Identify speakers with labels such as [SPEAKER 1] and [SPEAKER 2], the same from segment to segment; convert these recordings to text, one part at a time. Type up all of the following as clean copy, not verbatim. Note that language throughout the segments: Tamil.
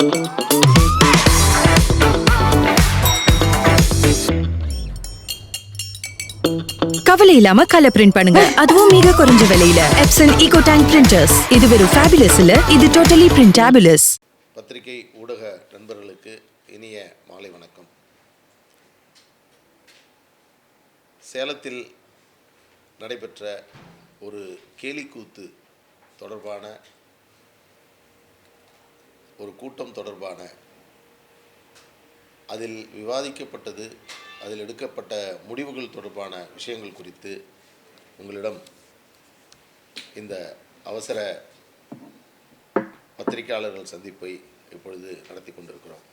[SPEAKER 1] கவலை இல்லாம கலர் பிரிண்ட் பண்ணுங்க, அதுவும் மிக குறைஞ்ச விலையில. Epson eco tank printers. இது வெறும் ஃபேபுலஸ் இல்ல, இது டோட்டலி பிரிண்டபிளஸ்.
[SPEAKER 2] பத்திரிகை ஊடக நண்பர்களுக்கு இனிய மாலை வணக்கம். சேலத்தில் நடைபெற்ற ஒரு கேலிக்கூத்து தொடர்பான ஒரு கூட்டம் தொடர்பான அதில் விவாதிக்கப்பட்டது, அதில் எடுக்கப்பட்ட முடிவுகள் தொடர்பான விஷயங்கள் குறித்து உங்களிடம் இந்த அவசர பத்திரிகையாளர்கள் சந்திப்பை இப்பொழுது நடத்தி கொண்டிருக்கிறோம்.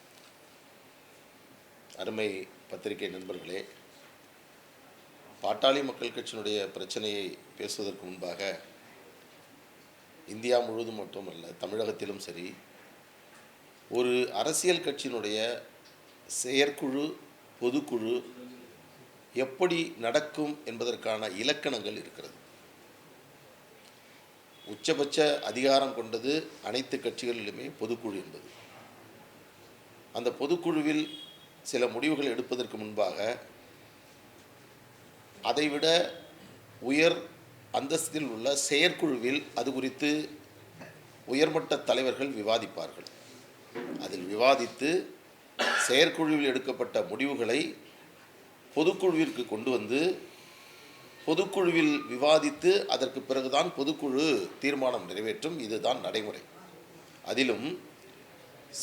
[SPEAKER 2] அருமை பத்திரிகை நண்பர்களே, பாட்டாளி மக்கள் கட்சியினுடைய பிரச்சனையை பேசுவதற்கு முன்பாக இந்தியா முழுவதும் மட்டுமல்ல, தமிழகத்திலும் சரி, ஒரு அரசியல் கட்சியினுடைய செயற்குழு பொதுக்குழு எப்படி நடக்கும் என்பதற்கான இலக்கணங்கள் இருக்கிறது. உச்சபட்ச அதிகாரம் கொண்டது அனைத்து கட்சிகளிலுமே பொதுக்குழு என்பது. அந்த பொதுக்குழுவில் சில முடிவுகள் எடுப்பதற்கு முன்பாக அதைவிட உயர் அந்தஸ்தில் உள்ள செயற்குழுவில் அது குறித்து உயர்மட்ட தலைவர்கள் விவாதிப்பார்கள். அதில் விவாதித்து செயற்குழுவில் எடுக்கப்பட்ட முடிவுகளை பொதுக்குழுவிற்கு கொண்டு வந்து பொதுக்குழுவில் விவாதித்து அதற்கு பிறகுதான் பொதுக்குழு தீர்மானம் நிறைவேற்றும். இதுதான் நடைமுறை. அதிலும்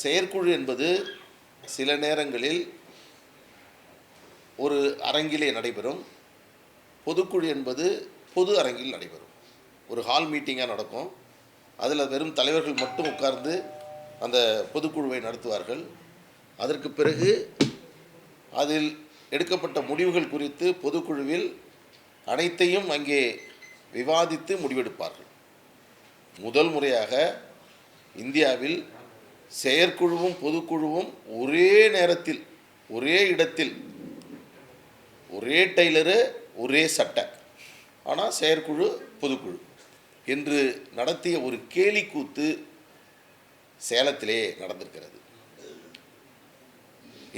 [SPEAKER 2] செயற்குழு என்பது சில நேரங்களில் ஒரு அரங்கிலே நடைபெறும், பொதுக்குழு என்பது பொது அரங்கில் நடைபெறும். ஒரு ஹால் மீட்டிங்காக நடக்கும். அதில் வெறும் தலைவர்கள் மட்டும் உட்கார்ந்து அந்த பொதுக்குழுவை நடத்துவார்கள். அதற்கு பிறகு அதில் எடுக்கப்பட்ட முடிவுகள் குறித்து பொதுக்குழுவில் அனைத்தையும் அங்கே விவாதித்து முடிவெடுப்பார்கள். முதல் முறையாக இந்தியாவில் செயற்குழுவும் பொதுக்குழுவும் ஒரே நேரத்தில் ஒரே இடத்தில், ஒரே டெய்லரு ஒரே சட்டை, ஆனால் செயற்குழு பொதுக்குழு என்று நடத்திய ஒரு கேலிக்கூத்து சேலத்திலே நடந்திருக்கிறது.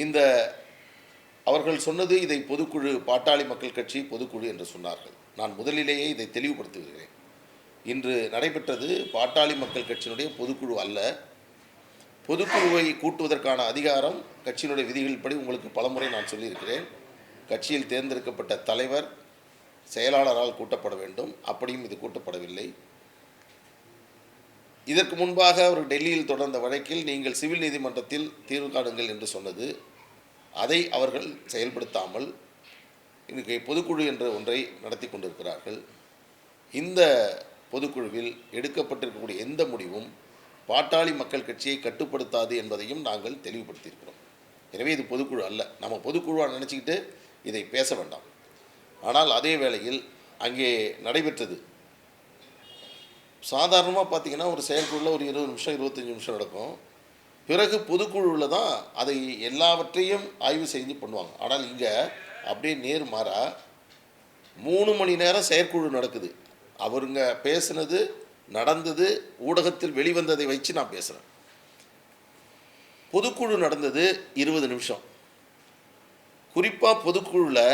[SPEAKER 2] இந்த அவர்கள் சொன்னது, இதை பொதுக்குழு, பாட்டாளி மக்கள் கட்சி பொதுக்குழு என்று சொன்னார்கள். நான் முதலிலேயே இதை தெளிவுபடுத்துகிறேன். இன்று நடைபெற்றது பாட்டாளி மக்கள் கட்சியினுடைய பொதுக்குழு அல்ல. பொதுக்குழுவை கூட்டுவதற்கான அதிகாரம் கட்சியினுடைய விதிகளின்படி உங்களுக்கு பலமுறை நான் சொல்லியிருக்கிறேன். கட்சியில் தேர்ந்தெடுக்கப்பட்ட தலைவர் செயலாளரால் கூட்டப்பட வேண்டும். அப்படியும் இது கூட்டப்படவில்லை. இதற்கு முன்பாக அவர் டெல்லியில் தொடர்ந்த வழக்கில் நீங்கள் சிவில் நீதிமன்றத்தில் தீர்வு காணுங்கள் என்று சொன்னது, அதை அவர்கள் செயல்படுத்தாமல் இன்றைக்கு பொதுக்குழு என்ற ஒன்றை நடத்தி கொண்டிருக்கிறார்கள். இந்த பொதுக்குழுவில் எடுக்கப்பட்டிருக்கக்கூடிய எந்த முடிவும் பாட்டாளி மக்கள் கட்சியை கட்டுப்படுத்தாது என்பதையும் நாங்கள் தெளிவுபடுத்தியிருக்கிறோம். எனவே இது பொதுக்குழு அல்ல. நம்ம பொதுக்குழுவாக நினச்சிக்கிட்டு இதை பேச வேண்டாம். ஆனால் அதே வேளையில் அங்கே நடைபெற்றது சாதாரணமாக பார்த்திங்கன்னா, ஒரு செயற்குழுவில் ஒரு 20 நிமிஷம் 25 நிமிஷம் நடக்கும். பிறகு பொதுக்குழுவில் தான் அதை எல்லாவற்றையும் ஆய்வு செஞ்சு பண்ணுவாங்க. ஆனால் இங்கே அப்படியே நேர்மாறா 3 மணி நேரம் செயற்குழு நடக்குது. அவருங்க பேசுனது, நடந்தது, ஊடகத்தில் வெளிவந்ததை வச்சு நான் பேசுகிறேன். பொதுக்குழு நடந்தது 20 நிமிஷம். குறிப்பாக பொதுக்குழுவில்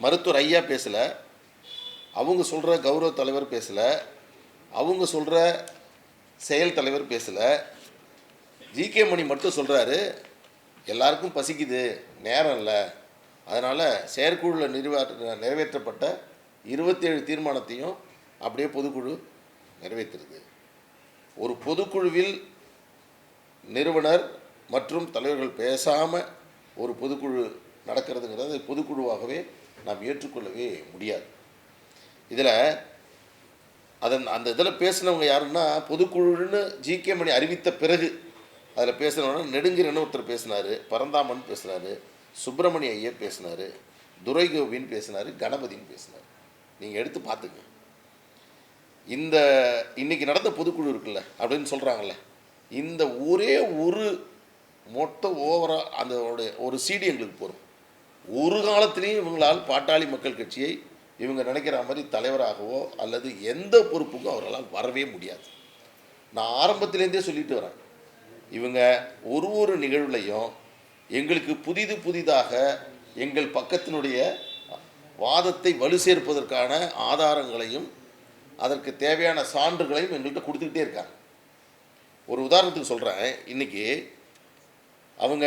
[SPEAKER 2] மருத்துவர் ஐயா பேசலை, அவங்க சொல்கிற கௌரவ தலைவர் பேசலை, அவங்க சொல்கிற செயல் தலைவர் பேசலை. ஜிகே மணி மட்டும் சொல்கிறாரு, எல்லாருக்கும் பசிக்குது, நேரம் இல்லை, அதனால் செயற்குழுவில் நிறைவேற்றப்பட்ட 27 தீர்மானத்தையும் அப்படியே பொதுக்குழு நிறைவேற்றுறது. ஒரு பொதுக்குழுவில் நிறுவனர் மற்றும் தலைவர்கள் பேசாமல் ஒரு பொதுக்குழு நடக்கிறதுங்கிறது பொதுக்குழுவாகவே நாம் ஏற்றுக்கொள்ளவே முடியாது. இதில் அந்த இதில் பேசினவங்க யாருன்னா, பொதுக்குழுன்னு ஜிகே மணி அறிவித்த பிறகு அதில் பேசுகிறவங்க நெடுங்கிரன்னு ஒருத்தர் பேசினார், பரந்தாமன் பேசினார், சுப்பிரமணிய ஐயர் பேசினார், துரைகோபின்னு பேசினார், கணபதின்னு பேசினார். நீங்கள் எடுத்து பார்த்துங்க. இந்த இன்றைக்கி நடந்த பொதுக்குழு இருக்குல்ல அப்படின்னு சொல்கிறாங்கல்ல, இந்த ஒரே ஒரு மொத்த ஓவராக அந்த ஒரு சிடி எங்களுக்கு போகிறோம். ஒரு காலத்திலையும் இவங்களால் பாட்டாளி மக்கள் கட்சியை இவங்க நினைக்கிற மாதிரி தலைவராகவோ அல்லது எந்த பொறுப்புக்கும் அவர்களால் வரவே முடியாது. நான் ஆரம்பத்திலேருந்தே சொல்லிட்டு வரேன், இவங்க ஒரு நிகழ்வுலையும் எங்களுக்கு புதிதாக எங்கள் பக்கத்தினுடைய வாதத்தை வலு சேர்ப்பதற்கான ஆதாரங்களையும் அதற்கு தேவையான சான்றுகளையும் எங்கள்கிட்ட கொடுத்துக்கிட்டே இருக்காங்க. ஒரு உதாரணத்துக்கு சொல்கிறேன். இன்றைக்கி அவங்க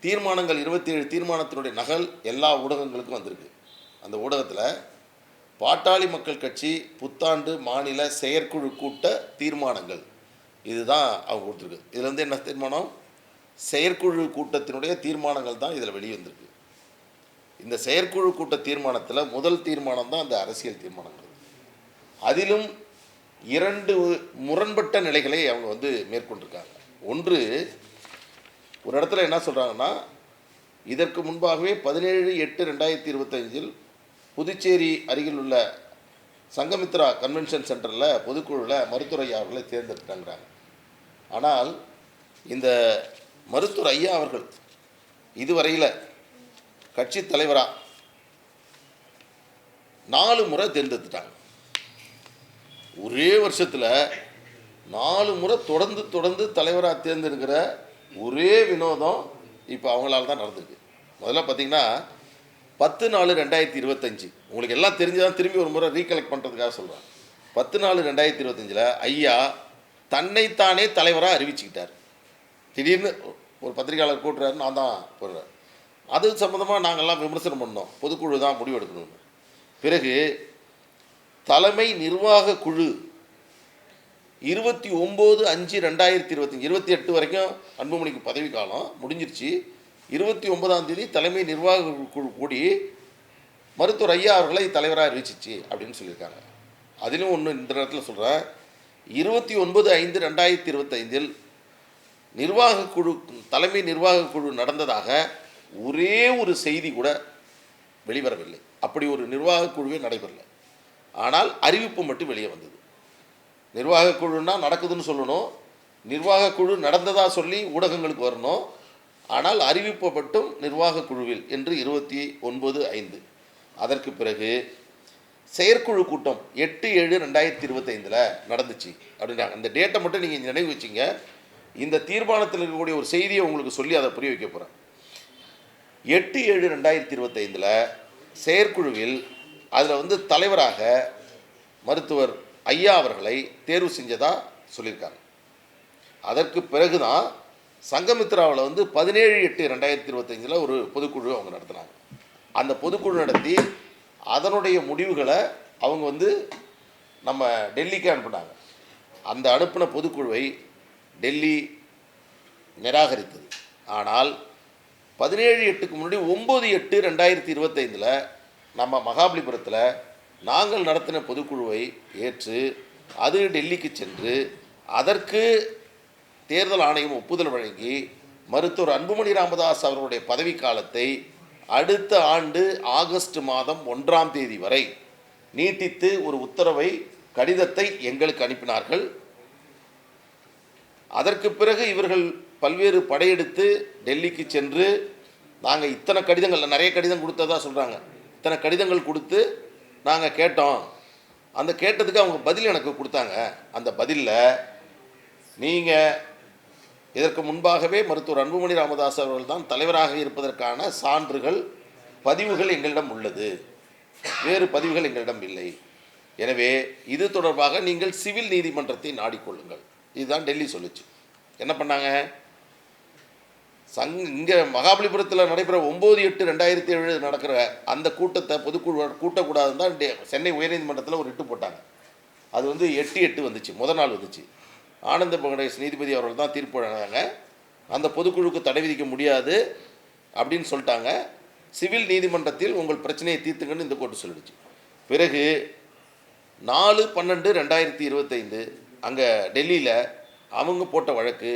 [SPEAKER 2] தீர்மானங்கள் 27 தீர்மானத்தினுடைய நகல் எல்லா ஊடகங்களுக்கும் வந்திருக்கு. அந்த ஊடகத்தில் பாட்டாளி மக்கள் கட்சி புத்தாண்டு மாநில செயற்குழு கூட்ட தீர்மானங்கள் இதுதான் அவங்க கொடுத்துருக்கு. இதில் வந்து என்ன தீர்மானம்? செயற்குழு கூட்டத்தினுடைய தீர்மானங்கள் தான் இதில் வெளியே வந்திருக்கு. இந்த செயற்குழு கூட்ட தீர்மானத்தில் முதல் தீர்மானம் தான் அந்த அரசியல் தீர்மானங்கள். அதிலும் 2 முரண்பட்ட நிலைகளை அவங்க வந்து மேற்கொண்டிருக்காங்க. ஒன்று, ஒரு இடத்துல என்ன சொல்கிறாங்கன்னா, இதற்கு முன்பாகவே 17/8/2025 புதுச்சேரி அருகில் உள்ள சங்கமித்ரா கன்வென்ஷன் சென்டரில் பொதுக்குழுவில் மருத்துவர் ஐயா அவர்களை தேர்ந்தெடுத்தாங்கிறாங்க. ஆனால் இந்த மருத்துவர் ஐயா அவர்கள் இதுவரையில் கட்சி தலைவராக 4 முறை தேர்ந்தெடுத்துட்டாங்க. ஒரே வருஷத்தில் 4 முறை தொடர்ந்து தலைவராக தேர்ந்தெடுக்கிற ஒரே வினோதம் இப்போ அவங்களால தான் நடந்திருக்கு. முதல்ல பார்த்திங்கன்னா 10/4/2025 உங்களுக்கு எல்லாம் தெரிஞ்சுதான் திரும்பி ஒரு முறை ரீகலெக்ட் பண்ணுறதுக்காக சொல்கிறேன். 10/4/2025 ஐயா தன்னைத்தானே தலைவராக அறிவிச்சுக்கிட்டார். திடீர்னு ஒரு பத்திரிகையாளர் கூட்டுறாரு, நான் தான் போடுறேன். அது சம்மந்தமாக நாங்கள்லாம் விமர்சனம் பண்ணோம். பொதுக்குழு தான் முடிவெடுக்கணும்னு. பிறகு தலைமை நிர்வாக குழு 29/5/2025 28 வரைக்கும் அன்புமணிக்கு பதவி காலம் முடிஞ்சிருச்சு. 29ஆம் தேதி தலைமை நிர்வாக குழு கூடி மருத்துவர் ஐயா அவர்களை தலைவராக அறிவிச்சிச்சு அப்படின்னு சொல்லியிருக்காங்க. அதிலும் ஒன்று இந்த இடத்துல சொல்கிறேன். 29/5/2025 நிர்வாக குழு தலைமை நிர்வாக குழு நடந்ததாக ஒரே ஒரு செய்தி கூட வெளிவரவில்லை. அப்படி ஒரு நிர்வாக குழுவே நடைபெறலை. ஆனால் அறிவிப்பு மட்டும் வெளியே வந்தது. நிர்வாக குழுன்னா நடக்குதுன்னு சொல்லணும், நிர்வாக குழு நடந்ததாக சொல்லி ஊடகங்களுக்கு வரணும். ஆனால் அறிவிப்பு மட்டும் நிர்வாக குழுவில் என்று 29/5. அதற்கு பிறகு செயற்குழு கூட்டம் 8/7/2025 நடந்துச்சு அப்படின்றாங்க. அந்த டேட்டை மட்டும் நீங்கள் நினைவு வச்சிங்க. இந்த தீர்மானத்தில் இருக்கக்கூடிய ஒரு செய்தியை உங்களுக்கு சொல்லி அதை புரிய வைக்க போகிறேன். 8/7/2025 செயற்குழுவில் அதில் வந்து தலைவராக மருத்துவர் ஐயா அவர்களை தேர்வு செஞ்சதாக சொல்லியிருக்காங்க. அதற்கு பிறகு தான் சங்கமித்ராவில் வந்து 17/8/2025 ஒரு பொதுக்குழு அவங்க நடத்தினாங்க. அந்த பொதுக்குழு நடத்தி அதனுடைய முடிவுகளை அவங்க வந்து நம்ம டெல்லிக்கு அனுப்பினாங்க. அந்த அனுப்பின பொதுக்குழுவை டெல்லி நிராகரித்தது. ஆனால் 17/8க்கு முன்னாடி 9/8/2025 நம்ம மகாபலிபுரத்தில் நாங்கள் நடத்தின பொதுக்குழுவை ஏற்று அது டெல்லிக்கு சென்று அதற்கு தேர்தல் ஆணையம் ஒப்புதல் வழங்கி மருத்துவர் அன்புமணி ராமதாஸ் அவர்களுடைய பதவிக்காலத்தை அடுத்த ஆண்டு ஆகஸ்ட் மாதம் 1ஆம் தேதி வரை நீட்டித்து ஒரு உத்தரவை கடிதத்தை எங்களுக்கு அனுப்பினார்கள். அதற்கு பிறகு இவர்கள் பல்வேறு படையெடுத்து டெல்லிக்கு சென்று நாங்கள் இத்தனை கடிதங்கள் நிறைய கடிதம் கொடுத்ததா சொல்கிறாங்க. இத்தனை கடிதங்கள் கொடுத்து நாங்கள் கேட்டோம். அந்த கேட்டதுக்கு அவங்க பதில் எனக்கு கொடுத்தாங்க. அந்த பதிலில் நீங்கள் இதற்கு முன்பாகவே மருத்துவர் அன்புமணி ராமதாஸ் அவர்கள் தான் தலைவராக இருப்பதற்கான சான்றுகள் பதிவுகள் எங்களிடம் உள்ளது, வேறு பதிவுகள் எங்களிடம் இல்லை. எனவே இது தொடர்பாக நீங்கள் சிவில் நீதிமன்றத்தை நாடிக்கொள்ளுங்கள். இதுதான் டெல்லி சொல்லுச்சு. என்ன பண்ணாங்க? இங்கே மகாபலிபுரத்தில் நடைபெற 9/8/2007 நடக்கிற அந்த கூட்டத்தை பொதுக்குழு கூட்டக்கூடாதுன்னு தான் சென்னை உயர்நீதிமன்றத்தில் ஒரு ரிட்டு போட்டாங்க. அது வந்து 8/8 வந்துச்சு, முதல் நாள் வந்துச்சு. ஆனந்த பங்கடேஷ் நீதிபதி அவர்கள் தான் தீர்ப்பு வழங்கினாங்க. அந்த பொதுக்குழுக்கு தடை விதிக்க முடியாது அப்படின்னு சொல்லிட்டாங்க. சிவில் நீதிமன்றத்தில் உங்கள் பிரச்சனையை தீர்த்துங்கன்னு இந்த கோர்ட்டு சொல்லிடுச்சு. பிறகு 4/12/2025 அங்கே டெல்லியில் அவங்க போட்ட வழக்கு,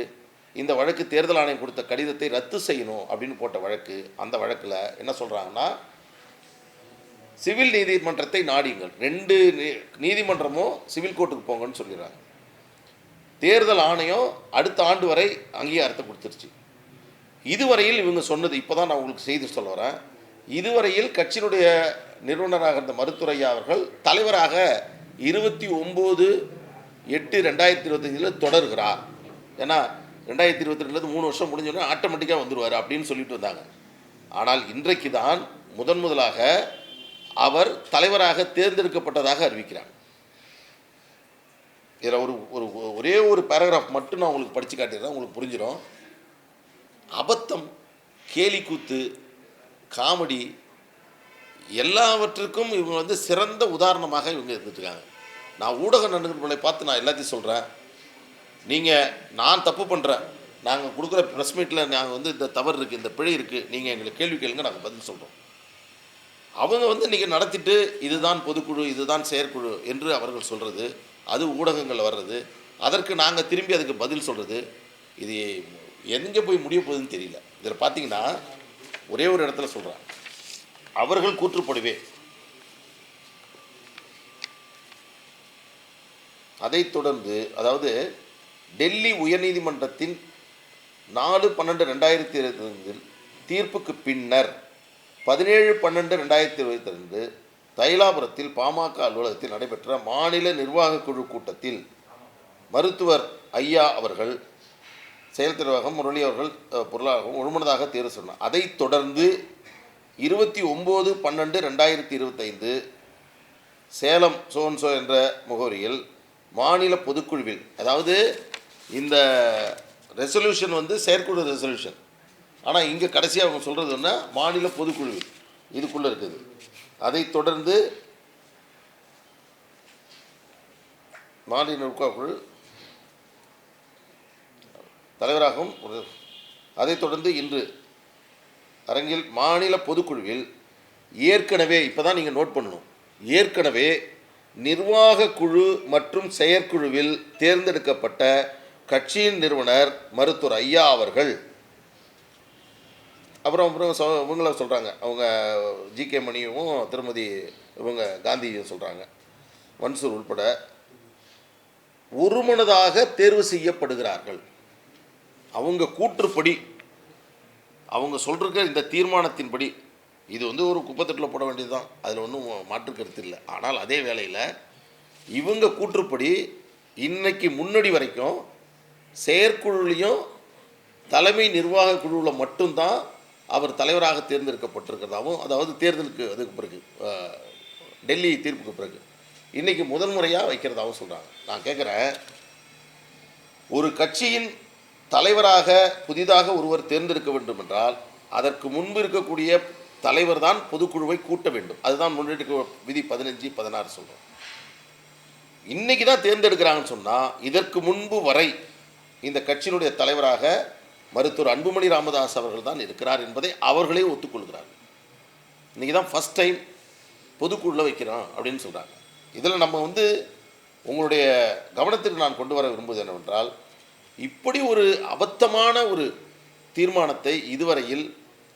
[SPEAKER 2] இந்த வழக்கு தேர்தல் ஆணையம் கொடுத்த கடிதத்தை ரத்து செய்யணும் அப்படின்னு போட்ட வழக்கு. அந்த வழக்கில் என்ன சொல்கிறாங்கன்னா, சிவில் நீதிமன்றத்தை நாடியுங்கள், 2 நீதிமன்றமும் சிவில் கோர்ட்டுக்கு போங்கன்னு சொல்லிடுறாங்க. தேர்தல் ஆணையம் அடுத்த ஆண்டு வரை அங்கீகாரத்தை கொடுத்துருச்சு. இதுவரையில் இவங்க சொன்னது, இப்போ தான் நான் உங்களுக்கு செய்தி சொல்ல வரேன், இதுவரையில் கட்சியினுடைய நிறுவனராக இருந்த மருத்துவர் ஐயா அவர்கள் தலைவராக 29/8/2025 தொடர்கிறார். ஏன்னா 2022 3 வருஷம் முடிஞ்சோடனே ஆட்டோமேட்டிக்காக வந்துடுவார் அப்படின்னு சொல்லிட்டு வந்தாங்க. ஆனால் இன்றைக்கு தான் முதலாக அவர் தலைவராக தேர்ந்தெடுக்கப்பட்டதாக அறிவிக்கிறார். இதில் ஒரே ஒரு பேராகிராஃப் மட்டும் நான் உங்களுக்கு படித்து காட்டிடுறேன், உங்களுக்கு புரிஞ்சிடும். அபத்தம், கேலி கூத்து, காமெடி எல்லாவற்றுக்கும் இவங்க சிறந்த உதாரணமாக இவங்க இருந்துட்டுருக்காங்க. நான் ஊடக நண்பர்களை பார்த்து நான் எல்லாத்தையும் சொல்கிறேன். நான் தப்பு பண்ணுறேன், நாங்கள் கொடுக்குற ப்ரெஸ் மீட்டில் நாங்கள் இந்த தவறு இருக்குது, இந்த பிழை இருக்குது, நீங்கள் எங்களை கேள்வி கேளுங்க, நாங்கள் பதில் சொல்கிறோம். அவங்க நீங்கள் நடத்திட்டு இதுதான் பொதுக்குழு, இதுதான் செயற்குழு என்று அவர்கள் சொல்கிறது, அது ஊடகங்களில் வர்றது, அதற்கு நாங்கள் திரும்பி அதுக்கு பதில் சொல்கிறது, இது எங்கே போய் முடிய போகுதுன்னு தெரியல. இதில் பார்த்தீங்கன்னா ஒரே ஒரு இடத்துல சொல்கிறேன், அவர்கள் கூற்றுப்படுவே அதைத் தொடர்ந்து, அதாவது டெல்லி உயர்நீதிமன்றத்தின் 4/12/2022 தீர்ப்புக்கு பின்னர் 17/12/2022 தைலாபுரத்தில் பாமக அலுவலகத்தில் நடைபெற்ற மாநில நிர்வாக குழு கூட்டத்தில் மருத்துவர் ஐயா அவர்கள் செயல் தலைவராகவும் முரளி அவர்கள் பொருளாளராகவும் ஒருமனதாக தேர்வு சொன்னார். அதைத் தொடர்ந்து 29/12/2025 சேலம் சோன்சோ என்ற முகவரியில் மாநில பொதுக்குழுவில், அதாவது இந்த ரெசல்யூஷன் செயற்குழு ரெசல்யூஷன், ஆனால் இங்கே கடைசியாக அவங்க சொல்கிறது மாநில பொதுக்குழுவில் இதுக்குள்ளே இருக்குது. அதைத் தொடர்ந்து மாநில நிர்வாகக்குழு தலைவராகவும் அதைத் தொடர்ந்து இன்று அரங்கில் மாநில பொதுக்குழுவில் ஏற்கனவே, இப்போ தான் நீங்கள் நோட் பண்ணணும், ஏற்கனவே நிர்வாக குழு மற்றும் செயற்குழுவில் தேர்ந்தெடுக்கப்பட்ட கட்சியின் நிறுவனர் மருத்துவர் ஐயா அவர்கள், அப்புறம் இவங்கள சொல்கிறாங்க, அவங்க ஜி.கே. மணியும் திருமதி இவங்க காந்தியும் சொல்கிறாங்க, மன்சூர் உள்பட ஒருமனதாக தேர்வு செய்யப்படுகிறார்கள். அவங்க கூற்றுப்படி, அவங்க சொல்கிற இந்த தீர்மானத்தின்படி இது ஒரு குப்பத்தட்டில் போட வேண்டியது தான், அதில் ஒன்றும் மாற்று கருத்து இல்லை. ஆனால் அதே வேளையில் இவங்க கூற்றுப்படி இன்னைக்கு முன்னாடி வரைக்கும் செயற்குழுலையும் தலைமை நிர்வாக குழுவில் மட்டும்தான் அவர் தலைவராக தேர்ந்தெடுக்கப்பட்டிருக்கிறதாகவும், அதாவது தேர்தலுக்கு அதுக்கு பிறகு டெல்லி தீர்ப்புக்கு பிறகு இன்றைக்கி முதன்முறையாக வைக்கிறதாகவும் சொல்கிறாங்க. நான் கேட்குறேன், ஒரு கட்சியின் தலைவராக புதிதாக ஒருவர் தேர்ந்தெடுக்க வேண்டும் என்றால் அதற்கு முன்பு இருக்கக்கூடிய தலைவர் தான் பொதுக்குழுவை கூட்ட வேண்டும். அதுதான் முன்னெடுக்க விதி 15-16 சொல்கிறோம். இன்றைக்கி தான் தேர்ந்தெடுக்கிறாங்கன்னு சொன்னால் இதற்கு முன்பு வரை இந்த கட்சியினுடைய தலைவராக மருத்துவர் அன்புமணி ராமதாஸ் அவர்கள் தான் இருக்கிறார் என்பதை அவர்களே ஒத்துக்கொள்கிறார். இன்றைக்கி தான் ஃபஸ்ட் டைம் பொதுக்குழுவில் வைக்கிறோம் அப்படின்னு சொல்கிறாங்க. இதில் நம்ம உங்களுடைய கவனத்திற்கு நான் கொண்டு வர விரும்புவது என்னவென்றால், இப்படி ஒரு அபத்தமான ஒரு தீர்மானத்தை இதுவரையில்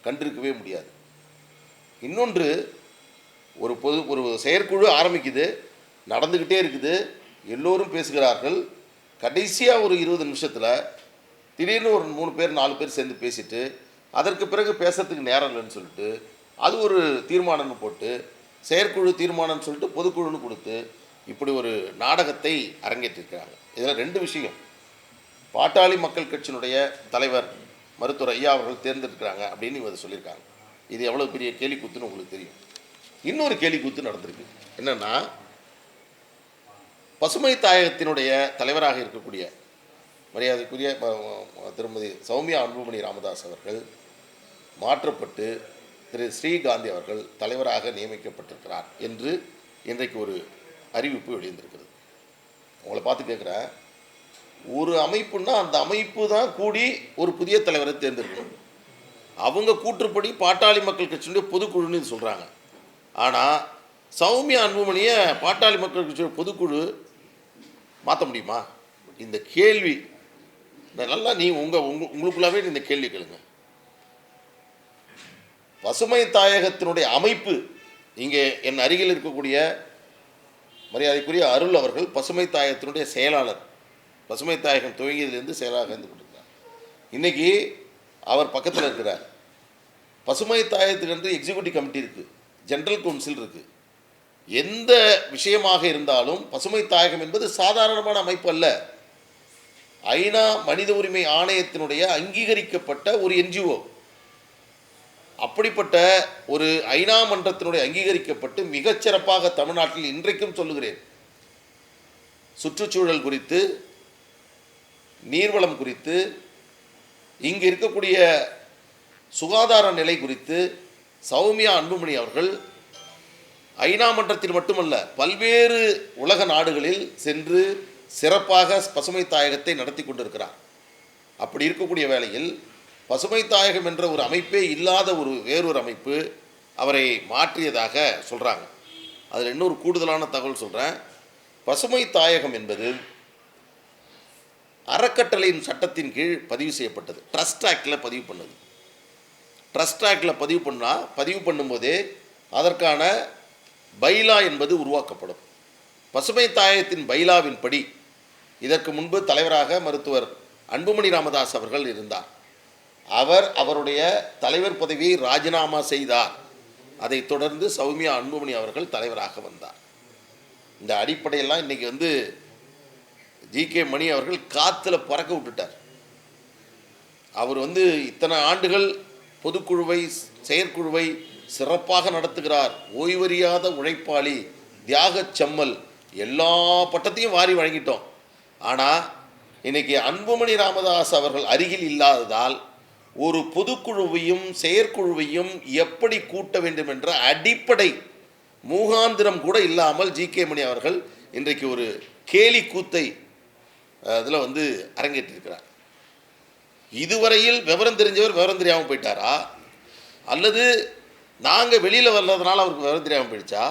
[SPEAKER 2] கண்டிருக்கவே முடியாது. இன்னொன்று, ஒரு செயற்குழு ஆரம்பிக்குது, நடந்துக்கிட்டே இருக்குது, எல்லோரும் பேசுகிறார்கள். கடைசியாக ஒரு 20 நிமிஷத்தில் திடீர்னு ஒரு 3 பேர் 4 பேர் சேர்ந்து பேசிட்டு அதற்கு பிறகு பேசுறதுக்கு நேரம் இல்லைன்னு சொல்லிட்டு அது ஒரு தீர்மானம்னு போட்டு செயற்குழு தீர்மானம்னு சொல்லிட்டு பொதுக்குழுன்னு கொடுத்து இப்படி ஒரு நாடகத்தை அரங்கேற்றிருக்கிறாங்க. இதில் 2 விஷயம். பாட்டாளி மக்கள் கட்சியினுடைய தலைவர் மருத்துவர் ஐயா அவர்கள் தேர்ந்தெடுக்கிறாங்க அப்படின்னு இவங்க சொல்லியிருக்காங்க. இது எவ்வளோ பெரிய கேலிக்கூத்துன்னு உங்களுக்கு தெரியும். இன்னொரு கேலிக்கூத்து நடந்திருக்கு. என்னென்னா, பசுமை தாயகத்தினுடைய தலைவராக இருக்கக்கூடிய மரியாதைக்குரிய திருமதி சௌமியா அன்புமணி ராமதாஸ் அவர்கள் மாற்றப்பட்டு திரு ஸ்ரீகாந்தி அவர்கள் தலைவராக நியமிக்கப்பட்டிருக்கிறார் என்று இன்றைக்கு ஒரு அறிவிப்பு வெளியிருந்திருக்கிறது. உங்களை பார்த்து கேட்குறேன், ஒரு அமைப்புன்னா அந்த அமைப்பு தான் கூடி ஒரு புதிய தலைவரை தேர்ந்தெடுக்கணும். அவங்க கூற்றுப்படி பாட்டாளி மக்கள் கட்சியினுடைய பொதுக்குழுன்னு சொல்கிறாங்க. ஆனால் சௌமியா அன்புமணியை பாட்டாளி மக்கள் கட்சியோட பொதுக்குழு மாற்ற முடியுமா? இந்த கேள்வி நல்லா உங்களுக்குள்ளாவே இந்த கேள்வி கேளுங்க. பசுமை தாயகத்தினுடைய அமைப்பு, இங்கே என் அருகில் இருக்கக்கூடிய மரியாதைக்குரிய அருள் அவர்கள் பசுமை தாயகத்தினுடைய செயலாளர், பசுமை தாயகம் துவங்கியதிலிருந்து செயலாளர் இருந்து கொண்டிருக்கிறார். இன்றைக்கி அவர் பக்கத்தில் இருக்கிறார். பசுமை தாயகத்துக்கு எக்ஸிக்யூட்டிவ் கமிட்டி இருக்குது, ஜெனரல் கவுன்சில் இருக்குது. எந்த விஷயமாக இருந்தாலும் பசுமை தாயகம் என்பது சாதாரணமான அமைப்பு அல்ல. ஐநா மனித உரிமை ஆணையத்தினுடைய அங்கீகரிக்கப்பட்ட ஒரு என்ஜிஓ. அப்படிப்பட்ட ஒரு ஐநா மன்றத்தினுடைய அங்கீகரிக்கப்பட்டு மிகச்சிறப்பாக தமிழ்நாட்டில் இன்றைக்கும் சொல்லுகிறேன், சுற்றுச்சூழல் குறித்து, நீர்வளம் குறித்து, இங்கு இருக்கக்கூடிய சுகாதார நிலை குறித்து சௌமியா அன்புமணி அவர்கள் ஐநா மன்றத்தில் மட்டுமல்ல பல்வேறு உலக நாடுகளில் சென்று சிறப்பாக பசுமை தாயகத்தை நடத்தி கொண்டிருக்கிறார். அப்படி இருக்கக்கூடிய வேளையில் பசுமை தாயகம் என்ற ஒரு அமைப்பே இல்லாத வேறொரு அமைப்பு அவரை மாற்றியதாக சொல்கிறாங்க. அதில் இன்னொரு கூடுதலான தகவல் சொல்கிறேன். பசுமை தாயகம் என்பது அறக்கட்டளையின் சட்டத்தின் கீழ் பதிவு செய்யப்பட்டது. ட்ரஸ்ட் ஆக்டில் பதிவு பண்ணது. ட்ரஸ்ட் ஆக்டில் பதிவு பண்ணும்போதே அதற்கான பைலா என்பது உருவாக்கப்படும். பசுமை தாயகத்தின் பைலாவின் படி இதற்கு முன்பு தலைவராக மருத்துவர் அன்புமணி ராமதாஸ் அவர்கள் இருந்தார். அவருடைய தலைவர் பதவியை ராஜினாமா செய்தார். அதைத் தொடர்ந்து சௌமியா அன்புமணி அவர்கள் தலைவராக வந்தார். இந்த அடிப்படையெல்லாம் இன்றைக்கி ஜி.கே. மணி அவர்கள் காற்றுல பறக்க விட்டுட்டார். அவர் இத்தனை ஆண்டுகள் பொதுக்குழுவை, செயற்குழுவை சிறப்பாக நடத்துகிறார். ஓய்வறியாத உழைப்பாளி, தியாகச் செம்மல், எல்லா பட்டத்தையும் வாரி வழங்கிட்டோம். ஆனால் இன்றைக்கி அன்புமணி ராமதாஸ் அவர்கள் அருகில் இல்லாததால் ஒரு பொதுக்குழுவையும் செயற்குழுவையும் எப்படி கூட்ட வேண்டும் என்ற அடிப்படை மூகாந்திரம் கூட இல்லாமல் ஜி.கே. மணி அவர்கள் இன்றைக்கு ஒரு கேலி கூத்தை அதில் அரங்கேற்றிருக்கிறார். இதுவரையில் விவரம் தெரிஞ்சவர் விவரம் தெரியாமல் போயிட்டாரா, அல்லது நாங்கள் வெளியில் வர்றதுனால அவருக்கு விவரம் தெரியாமல் போயிடுச்சா,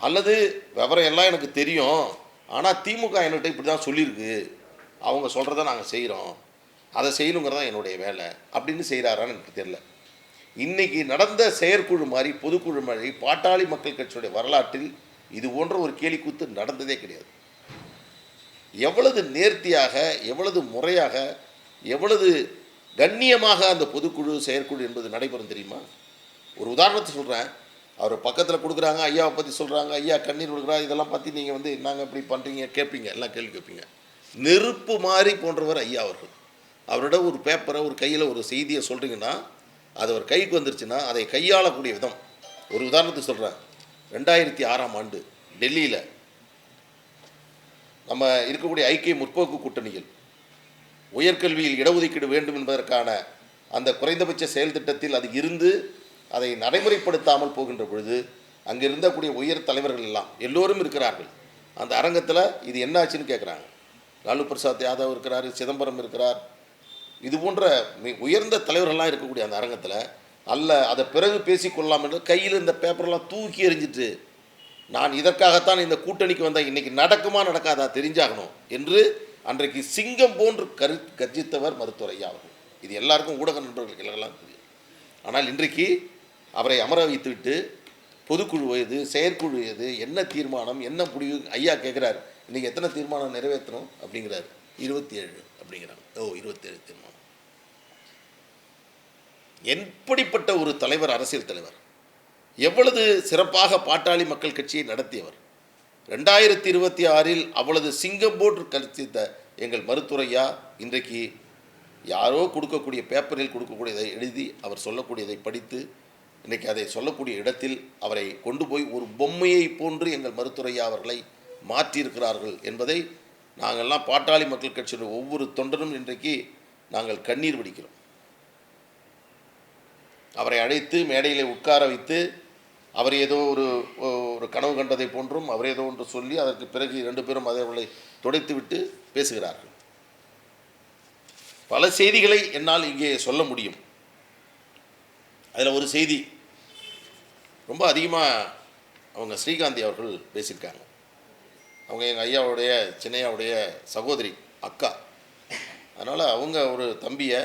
[SPEAKER 2] அல்லது விவரம் எல்லாம் எனக்கு தெரியும் ஆனால் திமுக என்கிட்ட இப்படி தான் சொல்லியிருக்கு, அவங்க சொல்கிறத நாங்கள் செய்கிறோம், அதை செய்யணுங்கிறது தான் என்னுடைய வேலை அப்படின்னு செய்கிறாரான்னு எனக்கு தெரியல. இன்றைக்கி நடந்த செயற்குழு மாதிரி பொதுக்குழு மாதிரி பாட்டாளி மக்கள் கட்சியுடைய வரலாற்றில் இது போன்ற ஒரு கேலிக்கூத்து நடந்ததே கிடையாது. எவ்வளவு நேர்த்தியாக, எவ்வளவு முறையாக, எவ்வளவு கண்ணியமாக அந்த பொதுக்குழு செயற்குழு என்பது நடைபெறும் தெரியுமா? ஒரு உதாரணத்தை சொல்கிறேன். அவர் பக்கத்தில் கொடுக்குறாங்க, ஐயாவை பற்றி சொல்கிறாங்க, ஐயா கண்ணீர் கொடுக்குறா, இதெல்லாம் பற்றி நீங்கள் நாங்கள் இப்படி பண்ணுறீங்க கேட்பீங்க, எல்லாம் கேள்வி கேட்பீங்க. நெருப்பு மாதிரி போன்றவர் ஐயா அவர்கள். அவரோட ஒரு பேப்பரை, ஒரு கையில் ஒரு செய்தியை சொல்கிறீங்கன்னா அது அவர் கைக்கு வந்துருச்சுன்னா அதை கையாளக்கூடிய விதம். ஒரு உதாரணத்துக்கு சொல்கிறேன். 2006ஆம் ஆண்டு டெல்லியில் நம்ம இருக்கக்கூடிய ஐக்கிய முற்போக்கு கூட்டணியில் உயர்கல்வியில் இடஒதுக்கீடு வேண்டும் என்பதற்கான அந்த குறைந்தபட்ச செயல் திட்டத்தில் அது இருந்து அதை நடைமுறைப்படுத்தாமல் போகின்ற பொழுது அங்கே இருந்தக்கூடிய உயர் தலைவர்கள் எல்லோரும் இருக்கிறார்கள். அந்த அரங்கத்தில் இது என்ன ஆச்சுன்னு கேட்குறாங்க. லாலு பிரசாத் யாதவ் இருக்கிறார், சிதம்பரம் இருக்கிறார், இது போன்ற உயர்ந்த தலைவர்கள்லாம் இருக்கக்கூடிய அந்த அரங்கத்தில் அதை பிறகு பேசிக்கொள்ளலாம் என்று கையில் இந்த பேப்பரெல்லாம் தூக்கி எறிஞ்சிட்டு, நான் இதற்காகத்தான் இந்த கூட்டணிக்கு வந்தால் இன்றைக்கி நடக்குமா நடக்காதா தெரிஞ்சாகணும் என்று அன்றைக்கு சிங்கம் போன்று கர்ஜித்தவர் மருத்துவர் ஐயா அவர்கள். இது எல்லாருக்கும் ஊடக நண்பர்களுக்கு எல்லாம் தெரியும். ஆனால் இன்றைக்கு அவரை அமர வைத்துவிட்டு பொதுக்குழு எது, செயற்குழு எது, என்ன தீர்மானம், என்ன முடிவு ஐயா கேட்குறாரு. இன்றைக்கி எத்தனை தீர்மானம் நிறைவேற்றணும் அப்படிங்கிறாரு. 27 அப்படிங்கிறாங்க. 27 தீர்மானம். எப்படிப்பட்ட ஒரு தலைவர், அரசியல் தலைவர், எவ்வளவு சிறப்பாக பாட்டாளி மக்கள் கட்சியை நடத்தியவர். 2026இல் அவ்வளவு சிங்கம் போன்று கருத்தித்த எங்கள் மருத்துவரையா இன்றைக்கு யாரோ கொடுக்கக்கூடிய பேப்பரில் கொடுக்கக்கூடியதை எழுதி அவர் சொல்லக்கூடியதை படித்து இன்றைக்கி அதை சொல்லக்கூடிய இடத்தில் அவரை கொண்டு போய் ஒரு பொம்மையை போன்று எங்கள் மருத்துவரையா அவர்களை மாற்றியிருக்கிறார்கள் என்பதை நாங்கள்லாம் பாட்டாளி மக்கள் கட்சியுடைய ஒவ்வொரு தொண்டரும் இன்றைக்கு நாங்கள் கண்ணீர் வடிக்கிறோம். அவரை அழைத்து மேடையில் உட்கார வைத்து அவர் ஏதோ ஒரு கனவு கண்டதை போன்றும் அவர் ஏதோ ஒன்று சொல்லி அதற்கு பிறகு 2 பேரும் அவர்களை துடைத்து விட்டு பேசுகிறார்கள். பல செய்திகளை என்னால் இங்கே சொல்ல முடியும். அதில் ஒரு செய்தி ரொம்ப அதிகமாக அவங்க ஸ்ரீகாந்தி அவர்கள் பேசியிருக்காங்க. அவங்க எங்கள் ஐயாவுடைய சின்னையாவுடைய சகோதரி, அக்கா. அதனால் அவங்க ஒரு தம்பியை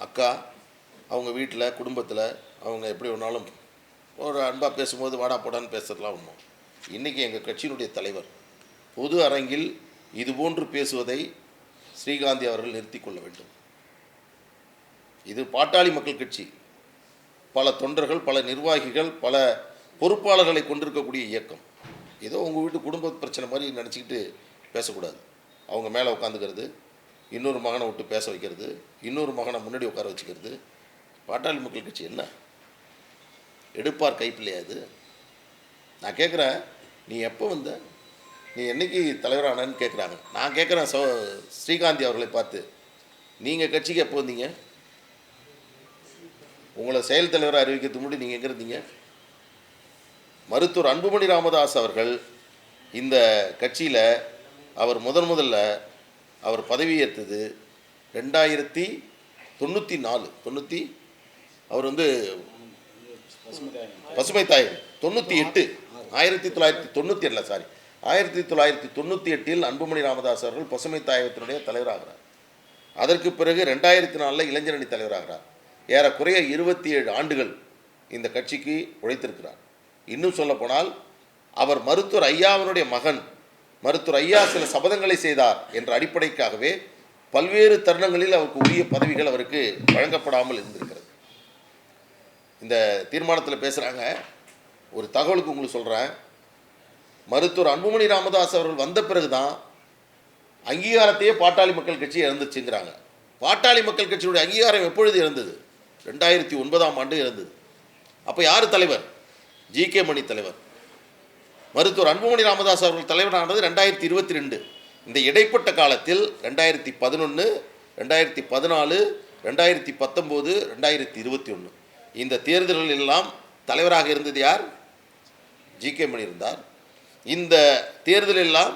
[SPEAKER 2] அக்கா அவங்க வீட்டில் குடும்பத்தில் அவங்க எப்படி வேணாலும் ஒரு அன்பாக பேசும்போது வாடா போடான்னு பேசுறதுலாம் ஒன்றும். இன்றைக்கி எங்கள் கட்சியினுடைய தலைவர் பொது அரங்கில் இதுபோன்று பேசுவதை ஸ்ரீகாந்தி அவர்கள் நிறுத்தி கொள்ள வேண்டும். இது பாட்டாளி மக்கள் கட்சி, பல தொண்டர்கள், பல நிர்வாகிகள், பல பொறுப்பாளர்களை கொண்டிருக்கக்கூடிய இயக்கம். ஏதோ உங்கள் வீட்டு குடும்ப பிரச்சனை மாதிரி நினச்சிக்கிட்டு பேசக்கூடாது. அவங்க மேலே உட்காந்துக்கிறது, இன்னொரு மகனை விட்டு பேச வைக்கிறது, இன்னொரு மகனை முன்னாடி உட்கார வச்சுக்கிறது. பாட்டாளி மக்கள் கட்சி என்ன எடுப்பார் கைப்பிள்ளையா அது? நான் கேட்குறேன், நீ எப்போ வந்த, நீ என்னைக்கு தலைவரானன்னு கேட்குறாங்க. நான் கேட்குறேன் ஸ்ரீகாந்தி அவர்களை பார்த்து, நீங்கள் கட்சிக்கு எப்போ வந்தீங்க? உங்களை செயல் தலைவராக அறிவிக்கிறதுக்கு முன்னாடி நீங்கள் எங்கே இருந்தீங்க? மருத்துவர் அன்புமணி ராமதாஸ் அவர்கள் இந்த கட்சியில் அவர் முதல்ல அவர் பதவியேற்றது 1994 அவர் வந்து பசுமை தாயகம் 98 1998 அன்புமணி ராமதாஸ் அவர்கள் பசுமை தாயகத்தினுடைய தலைவராகிறார். அதற்கு பிறகு 2004 இளைஞரணி தலைவராகிறார். ஏறக்குறைய 27 ஆண்டுகள் இந்த கட்சிக்கு உழைத்திருக்கிறார். இன்னும் சொல்லப்போனால் அவர் மருத்துவர் ஐயாவினுடைய மகன். மருத்துவர் ஐயா சில சபதங்களை செய்தார் என்ற அடிப்படைக்காகவே பல்வேறு தருணங்களில் அவருக்கு உரிய பதவிகள் அவருக்கு வழங்கப்படாமல் இருந்திருக்கிறது. இந்த தீர்மானத்தில் பேசுகிறாங்க. ஒரு தகவலுக்கு உங்களுக்கு சொல்கிறேன், மருத்துவர் அன்புமணி ராமதாஸ் அவர்கள் வந்த பிறகு தான் அங்கீகாரத்தையே பாட்டாளி மக்கள் கட்சி இழந்துச்சுங்கிறாங்க. பாட்டாளி மக்கள் கட்சியுடைய அங்கீகாரம் எப்பொழுது இழந்தது? 2009ஆம் ஆண்டு இழந்தது. அப்போ யார் தலைவர்? ஜி.கே. மணி தலைவர். மருத்துவர் அன்புமணி ராமதாஸ் அவர்கள் தலைவரானது 2022. இந்த இடைப்பட்ட காலத்தில் 2011, 2014, 2019, 2021 இந்த தேர்தல்கள் எல்லாம் தலைவராக இருந்தது யார்? ஜி.கே. மணி இருந்தார். இந்த தேர்தல் எல்லாம்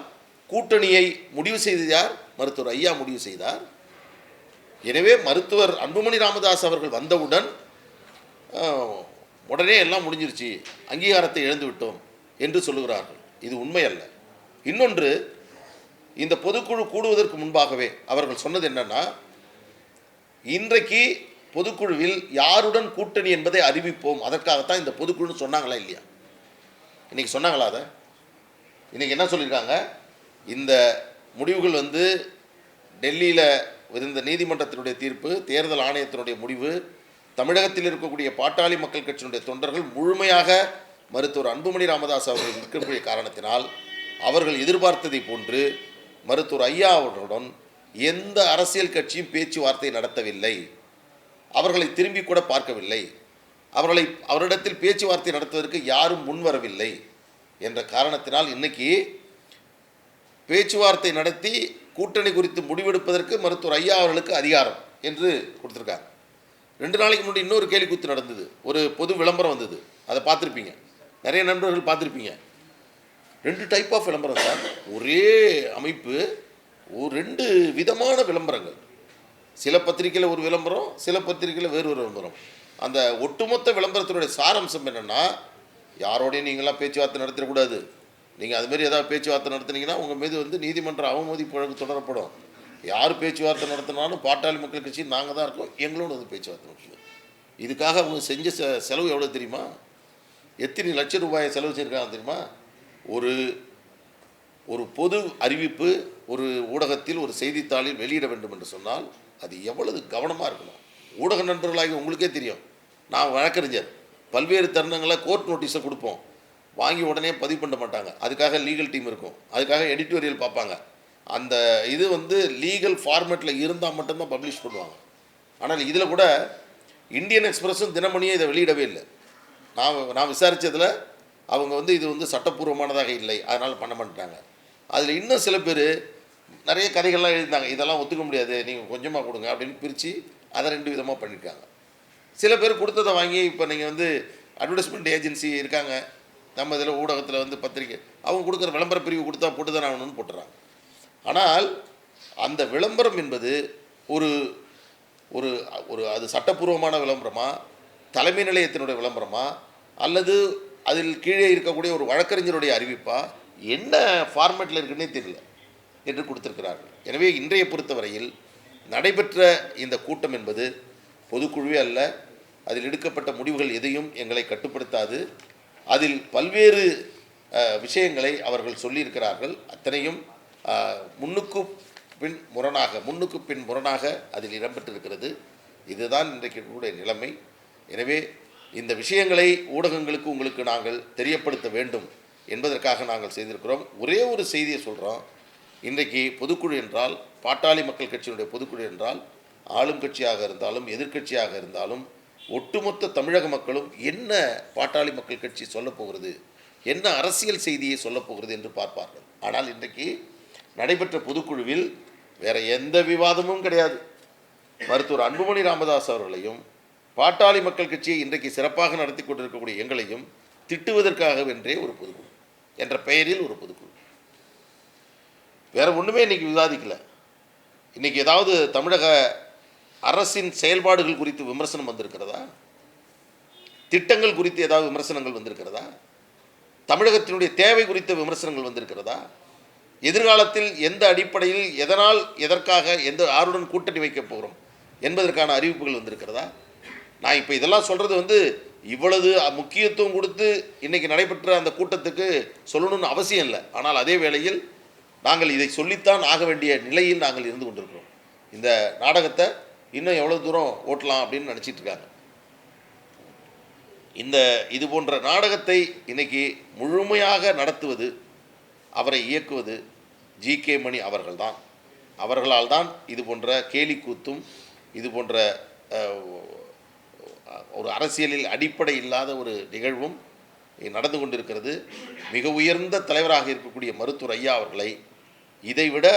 [SPEAKER 2] கூட்டணியை முடிவு செய்தது யார்? மருத்துவர் ஐயா முடிவு செய்தார். எனவே மருத்துவர் அன்புமணி ராமதாஸ் அவர்கள் வந்தவுடன் உடனே எல்லாம் முடிஞ்சிருச்சு, அங்கீகாரத்தை இழந்து விட்டோம் என்று சொல்லுகிறார்கள். இது உண்மை அல்ல. இன்னொன்று, இந்த பொதுக்குழு கூடுவதற்கு முன்பாகவே அவர்கள் சொன்னது என்னன்னா, இன்றைக்கு பொதுக்குழுவில் யாருடன் கூட்டணி என்பதை அறிவிப்போம், அதற்காகத்தான் இந்த பொதுக்குழுன்னு சொன்னாங்களா இல்லையா? இன்னைக்கு சொன்னாங்களா? அதை இன்னைக்கு என்ன சொல்லியிருக்காங்க? இந்த முடிவுகள் வந்து டெல்லியில் இருந்த நீதிமன்றத்தினுடைய தீர்ப்பு, தேர்தல் ஆணையத்தினுடைய முடிவு, தமிழகத்தில் இருக்கக்கூடிய பாட்டாளி மக்கள் கட்சியினுடைய தொண்டர்கள் முழுமையாக மருத்துவர் அன்புமணி ராமதாஸ் அவர்கள் இருக்கக்கூடிய காரணத்தினால் அவர்கள் எதிர்பார்த்ததை போன்று மருத்துவர் ஐயா அவர்களுடன் எந்த அரசியல் கட்சியும் பேச்சுவார்த்தை நடத்தவில்லை, அவர்களை திரும்பி கூட பார்க்கவில்லை, அவரிடத்தில் பேச்சுவார்த்தை நடத்துவதற்கு யாரும் முன்வரவில்லை என்ற காரணத்தினால் இன்னைக்கு பேச்சுவார்த்தை நடத்தி கூட்டணி குறித்து முடிவெடுப்பதற்கு மருத்துவர் ஐயா அவர்களுக்கு அதிகாரம் என்று கொடுத்துருக்காங்க. 2 நாளைக்கு முன்னாடி இன்னொரு கேலி கூத்து நடந்தது. ஒரு பொது விளம்பரம் வந்தது, அதை பார்த்துருப்பீங்க, நிறைய நண்பர்கள் பார்த்துருப்பீங்க. 2 டைப் ஆஃப் விளம்பரம் சார். ஒரே அமைப்பு, 2 விதமான விளம்பரங்கள். சில பத்திரிகையில் ஒரு விளம்பரம், சில பத்திரிகையில் வேறு ஒரு விளம்பரம். அந்த ஒட்டுமொத்த விளம்பரத்தினுடைய சாரம்சம் என்னென்னா, யாரோடையும் நீங்களாம் பேச்சுவார்த்தை நடத்திடக்கூடாது, நீங்கள் அதுமாரி ஏதாவது பேச்சுவார்த்தை நடத்துனீங்கன்னா உங்கள் மீது வந்து நீதிமன்ற அவமதிப்பு வழக்கு தொடரப்படும். யார் பேச்சுவார்த்தை நடத்தினாலும் பாட்டாளி மக்கள் கட்சி நாங்கள் தான் இருக்கோம், எங்களோட வந்து பேச்சுவார்த்தை நடத்தணும். இதுக்காக அவங்க செஞ்ச செலவு எவ்வளோ தெரியுமா? எத்தனை லட்சம் ரூபாயை செலவு செய்யிருக்காங்க தெரியுமா? ஒரு பொது அறிவிப்பு ஒரு ஊடகத்தில் ஒரு செய்தித்தாளில் வெளியிட வேண்டும் என்று சொன்னால் அது எவ்வளவு கவனமாக இருக்கணும். ஊடக நண்பர்களாகி உங்களுக்கே தெரியும். நான் வழக்கறிஞர், பல்வேறு தருணங்களில் கோர்ட் நோட்டீஸை கொடுப்போம், வாங்கி உடனே பதிவு பண்ண மாட்டாங்க. அதுக்காக லீகல் டீம் இருக்கும், அதுக்காக எடிட்டோரியல் பார்ப்பாங்க. அந்த இது வந்து லீகல் ஃபார்மேட்டில் இருந்தால் மட்டும்தான் பப்ளிஷ் பண்ணுவாங்க. ஆனால் இதில் கூட இந்தியன் எக்ஸ்பிரஸும் தினமணியும் இதை வெளியிடவே இல்லை. நான் விசாரித்ததில் அவங்க வந்து இது வந்து சட்டப்பூர்வமானதாக இல்லை, அதனால் பண்ண மாட்டாங்க. அதில் இன்னும் சில பேர் நிறைய கதைகள்லாம் எழுதினாங்க, இதெல்லாம் ஒத்துக்க முடியாது, நீங்கள் கொஞ்சமாக கொடுங்க அப்படின்னு பிரித்து அதை 2 விதமாக பண்ணியிருக்காங்க. சில பேர் கொடுத்ததை வாங்கி இப்போ நீங்கள் வந்து அட்வர்டைஸ்மெண்ட் ஏஜென்சி இருக்காங்க நம்ம இதில் ஊடகத்தில் வந்து பத்திரிக்கை, அவங்க கொடுக்குற விளம்பர பிரிவு கொடுத்தா போட்டு தான் ஆகணும்னு போட்டுறாங்க. ஆனால் அந்த விளம்பரம் என்பது ஒரு ஒரு ஒரு அது சட்டப்பூர்வமான விளம்பரமா, தலைமை நிலையத்தினுடைய விளம்பரமா, அல்லது அதில் கீழே இருக்கக்கூடிய ஒரு வழக்கறிஞருடைய அறிவிப்பா, என்ன ஃபார்மேட்டில் இருக்குன்னே தெரியல என்று கொடுத்திருக்கிறார்கள். எனவே இன்றைய பொறுத்தவரையில் நடைபெற்ற இந்த கூட்டம் என்பது பொதுக்குழுவே அல்ல, அதில் எடுக்கப்பட்ட முடிவுகள் எதையும் எங்களை கட்டுப்படுத்தாது. அதில் பல்வேறு விஷயங்களை அவர்கள் சொல்லியிருக்கிறார்கள். அத்தனையும் முன்னுக்கு பின் முரணாக அதில் இடம்பெற்றிருக்கிறது. இதுதான் இன்றைக்கு கூட நிலைமை. எனவே இந்த விஷயங்களை ஊடகங்களுக்கு உங்களுக்கு நாங்கள் தெரியப்படுத்த வேண்டும் என்பதற்காக நாங்கள் செய்திருக்கிறோம். ஒரே ஒரு செய்தியை சொல்கிறோம். இன்றைக்கு பொதுக்குழு என்றால் பாட்டாளி மக்கள் கட்சியினுடைய பொதுக்குழு என்றால் ஆளும் கட்சியாக இருந்தாலும் எதிர்க்கட்சியாக இருந்தாலும் ஒட்டுமொத்த தமிழக மக்களும் என்ன பாட்டாளி மக்கள் கட்சி சொல்லப் போகிறது, என்ன அரசியல் செய்தியை சொல்லப் போகிறது என்று பார்ப்பார்கள். ஆனால் இன்றைக்கு நடைபெற்ற பொதுக்குழுவில் வேறு எந்த விவாதமும் கிடையாது. மருத்துவர் அன்புமணி ராமதாஸ் அவர்களையும் பாட்டாளி மக்கள் கட்சியை இன்றைக்கு சிறப்பாக நடத்தி கொண்டிருக்கக்கூடிய எங்களையும் திட்டுவதற்காகவென்றே ஒரு பொதுக்குழு என்ற பெயரில் ஒரு பொதுக்குழு. வேறு ஒன்றுமே இன்றைக்கி விவாதிக்கல. இன்றைக்கி ஏதாவது தமிழக அரசின் செயல்பாடுகள் குறித்து விமர்சனம் வந்திருக்கிறதா? திட்டங்கள் குறித்து ஏதாவது விமர்சனங்கள் வந்திருக்கிறதா? தமிழகத்தினுடைய தேவை குறித்த விமர்சனங்கள் வந்திருக்கிறதா? எதிர்காலத்தில் எந்த அடிப்படையில் எதனால் எதற்காக எந்த யாருடன் கூட்டணி வைக்கப் போகிறோம் என்பதற்கான அறிவிப்புகள் வந்திருக்கிறதா? நான் இப்போ இதெல்லாம் சொல்கிறது இவ்வளவு முக்கியத்துவம் கொடுத்து இன்றைக்கி நடைபெற்ற அந்த கூட்டத்துக்கு சொல்லணும்னு அவசியம் இல்லை. ஆனால் அதே வேளையில் நாங்கள் இதை சொல்லித்தான் ஆக வேண்டிய நிலையில் நாங்கள் இருந்து கொண்டிருக்கிறோம். இந்த நாடகத்தை இன்னும் எவ்வளோ தூரம் ஓட்டலாம் அப்படின்னு நினச்சிட்டு இருக்காங்க. இது போன்ற நாடகத்தை இன்றைக்கி முழுமையாக நடத்துவது, அவரை இயக்குவது ஜி.கே. மணி அவர்கள்தான். அவர்களால் தான் இது போன்ற கேலிக்கூத்தும் இது போன்ற ஒரு அரசியலில் அடிப்படை இல்லாத ஒரு நிகழ்வும் நடந்து கொண்டிருக்கிறது. மிக உயர்ந்த தலைவராக இருக்கக்கூடிய மருத்துவர் ஐயா அவர்களை இதைவிட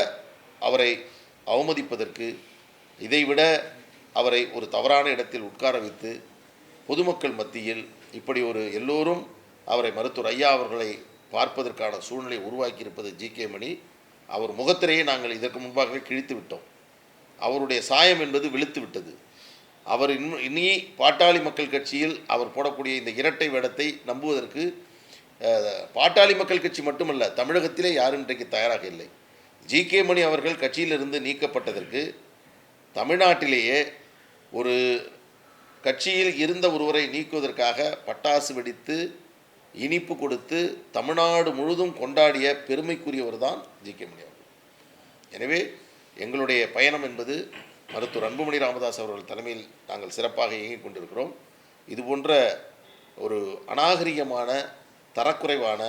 [SPEAKER 2] அவரை அவமதிப்பதற்கு, இதைவிட அவரை ஒரு தவறான இடத்தில் உட்கார வைத்து பொதுமக்கள் மத்தியில் இப்படி ஒரு எல்லோரும் அவரை மருத்துவர் ஐயா அவர்களை பார்ப்பதற்கான சூழ்நிலை உருவாக்கியிருப்பது ஜி.கே. மணி. அவர் முகத்திரையை நாங்கள் இதற்கு முன்பாகவே கிழித்து விட்டோம். அவருடைய சாயம் என்பது வெளுத்து விட்டது. அவர் இனி பாட்டாளி மக்கள் கட்சியில் அவர் போடக்கூடிய இந்த இரட்டை வேடத்தை நம்புவதற்கு பாட்டாளி மக்கள் கட்சி மட்டுமல்ல, தமிழகத்திலே யாரும் இன்றைக்கு தயாராக இல்லை. ஜி.கே. மணி அவர்கள் கட்சியிலிருந்து நீக்கப்பட்டதற்கு தமிழ்நாட்டிலேயே ஒரு கட்சியில் இருந்த ஒருவரை நீக்குவதற்காக பட்டாசு வெடித்து இனிப்பு கொடுத்து தமிழ்நாடு முழுதும் கொண்டாடிய பெருமைக்குரியவர் தான் ஜி.கே. மணி அவர்கள். எனவே எங்களுடைய பயணம் என்பது மருத்துவர் அன்புமணி ராமதாஸ் அவர்கள் தலைமையில் நாங்கள் சிறப்பாக இயங்கிக் கொண்டிருக்கிறோம். இதுபோன்ற ஒரு அநாகரிகமான, தரக்குறைவான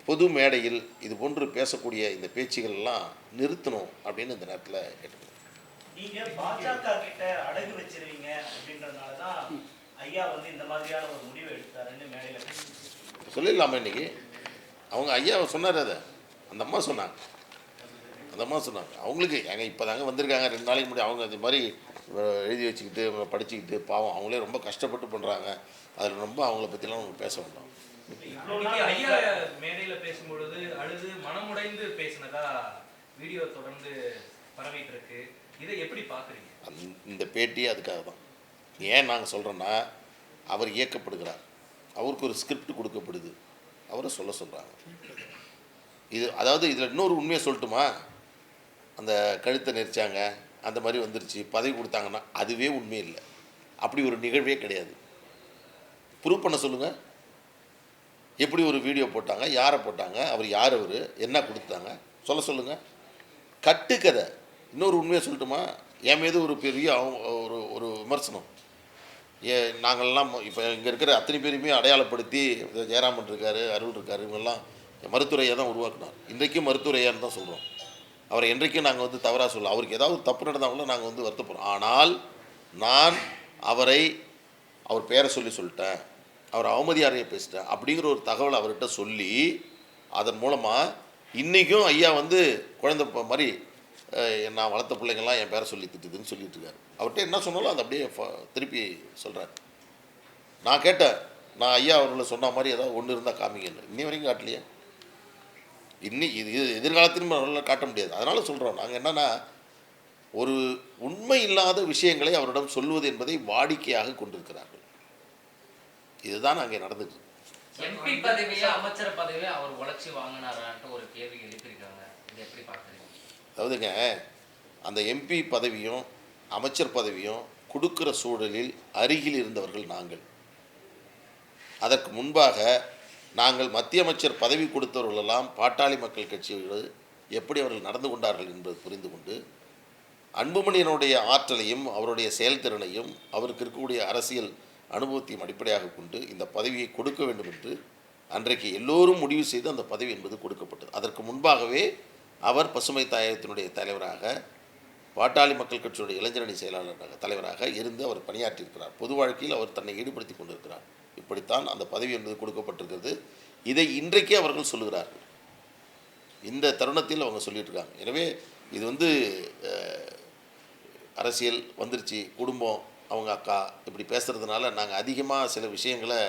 [SPEAKER 2] பொது மேடையில் இது போன்று பேசக்கூடிய இந்த பேச்சுகள் எல்லாம் நிறுத்தணும் அப்படின்னு இந்த நேரத்தில் கேட்டுக்கிறேன்.
[SPEAKER 3] நீங்க பாஜக கிட்ட அடகு வச்சிருவீங்க அப்படின்றதுனால தான் ஐயா இந்த மாதிரியான ஒரு முடிவை எடுத்தாருன்னு மேடையில
[SPEAKER 2] சொல்லிடலாமா? இன்னைக்கு அவங்க ஐயா சொன்னார், அதை அந்த அம்மா சொன்னாங்க. அவங்களுக்கு ஏங்க இப்போ தாங்க வந்திருக்காங்க, 2 நாளைக்கு முன்னாடி அவங்க அது மாதிரி எழுதி வச்சுக்கிட்டு படிச்சுக்கிட்டு பாவம் அவங்களே ரொம்ப கஷ்டப்பட்டு பண்ணுறாங்க. அதில் ரொம்ப அவங்கள பற்றிலாம் அவங்க பேச வேண்டாம்.
[SPEAKER 4] ஐயா மேடையில் பேசும்பொழுது அழுது மனமுடைந்து பேசினதா வீடியோ தொடர்ந்து பரவிட்டு இருக்கு. இதை எப்படி பார்க்குறீங்க?
[SPEAKER 2] இந்த பேட்டியே அதுக்காக தான். ஏன் நாங்கள் சொல்கிறோன்னா, அவர் இயக்கப்படுகிறார், அவருக்கு ஒரு ஸ்கிரிப்ட் கொடுக்கப்படுது, அவரை சொல்கிறாங்க. இதில் இன்னொரு உண்மையை சொல்லட்டுமா? அந்த கழுத்தை நெரிச்சாங்க, அந்த மாதிரி வந்துருச்சு, பதவி கொடுத்தாங்கன்னா அதுவே உண்மை இல்லை. அப்படி ஒரு நிகழ்வே கிடையாது. ப்ரூவ் பண்ண சொல்லுங்கள். எப்படி ஒரு வீடியோ போட்டாங்க, யாரை போட்டாங்க, அவர் யார், அவர் என்ன கொடுத்தாங்க சொல்லுங்கள். கட்டுக்கதை. இன்னொரு உண்மையை சொல்லட்டுமா? என் மீது ஒரு பெரிய ஒரு விமர்சனம். நாங்கள்லாம் இப்போ இங்கே இருக்கிற அத்தனை பேருமே அடையாளப்படுத்தி ஜெயராமன் இருக்கார், அருள் இருக்கார், இவங்கெல்லாம் மருத்துவரையாக தான் உருவாக்கினார். இன்றைக்கும் மருத்துவரையான்னு தான் சொல்கிறோம். அவரை என்றைக்கும் நாங்கள் தவறாக சொல்லலாம். அவருக்கு ஏதாவது தப்பு நடந்தாலும் நாங்கள் வருத்தப்படுறோம். ஆனால் நான் அவர் பேரை சொல்லிட்டேன், அவர் அவமதியாரையை பேசிட்டேன் அப்படிங்கிற ஒரு தகவலை அவர்கிட்ட சொல்லி அதன் மூலமாக இன்றைக்கும் ஐயா குழந்தை மாதிரி நான் வளர்த்த பிள்ளைங்கள்லாம் என் பேரை சொல்லி திட்டுதுன்னு சொல்லிட்டு இருக்காரு. அவர்கிட்ட என்ன சொன்னாலும் அதை அப்படியே திருப்பி சொல்கிறார். நான் கேட்டேன், நான் ஐயா அவர்களை சொன்ன மாதிரி ஏதாவது ஒன்று இருந்தால் காமிங்கன்னு. இன்னி வரைக்கும் காட்டலையே. இது எதிர்காலத்திலும் அவர்களால் காட்ட முடியாது. அதனால் சொல்கிறோம், நாங்கள் என்னென்னா ஒரு உண்மை இல்லாத விஷயங்களை அவரிடம் சொல்வது என்பதை வாடிக்கையாக கொண்டிருக்கிறார்கள். இதுதான் அங்கே நடந்துச்சு.
[SPEAKER 5] எம்பி பதவியா அமைச்சர் பதவியா அவர் உழைச்சி வாங்கினாரான்ட்டு ஒரு கேள்வி எழுப்பியிருக்காங்க. இதை எப்படி பார்க்குறீங்க?
[SPEAKER 2] அதாவதுங்க, அந்த எம்பி பதவியும் அமைச்சர் பதவியும் கொடுக்குற சூழலில் அருகில் இருந்தவர்கள் நாங்கள். அதற்கு முன்பாக நாங்கள் மத்திய அமைச்சர் பதவி கொடுத்தவர்களெல்லாம் பாட்டாளி மக்கள் கட்சியோடு எப்படி அவர்கள் நடந்து கொண்டார்கள் என்பது புரிந்து கொண்டு, அன்புமணியினுடைய ஆற்றலையும் அவருடைய செயல்திறனையும் அவருக்கு இருக்கக்கூடிய அரசியல் அனுபவத்தையும் அடிப்படையாக கொண்டு இந்த பதவியை கொடுக்க வேண்டும் என்று அன்றைக்கு எல்லோரும் முடிவு செய்து அந்த பதவி என்பது கொடுக்கப்பட்டது. அதற்கு முன்பாகவே அவர் பசுமை தாயகத்தினுடைய தலைவராக, பாட்டாளி மக்கள் கட்சியுடைய இளைஞரணி செயலாளராக தலைவராக இருந்து அவர் பணியாற்றியிருக்கிறார். பொது வாழ்க்கையில் அவர் தன்னை ஈடுபடுத்தி கொண்டிருக்கிறார். இப்படித்தான் அந்த பதவி என்பது கொடுக்கப்பட்டிருக்கிறது. இதை இன்றைக்கே அவர்கள் சொல்லுகிறார்கள். இந்த தருணத்தில் அவங்க சொல்லிட்டு இருக்காங்க. எனவே இது அரசியல் வந்துருச்சு, குடும்பம், அவங்க அக்கா இப்படி பேசுகிறதுனால நாங்கள் அதிகமாக சில விஷயங்களை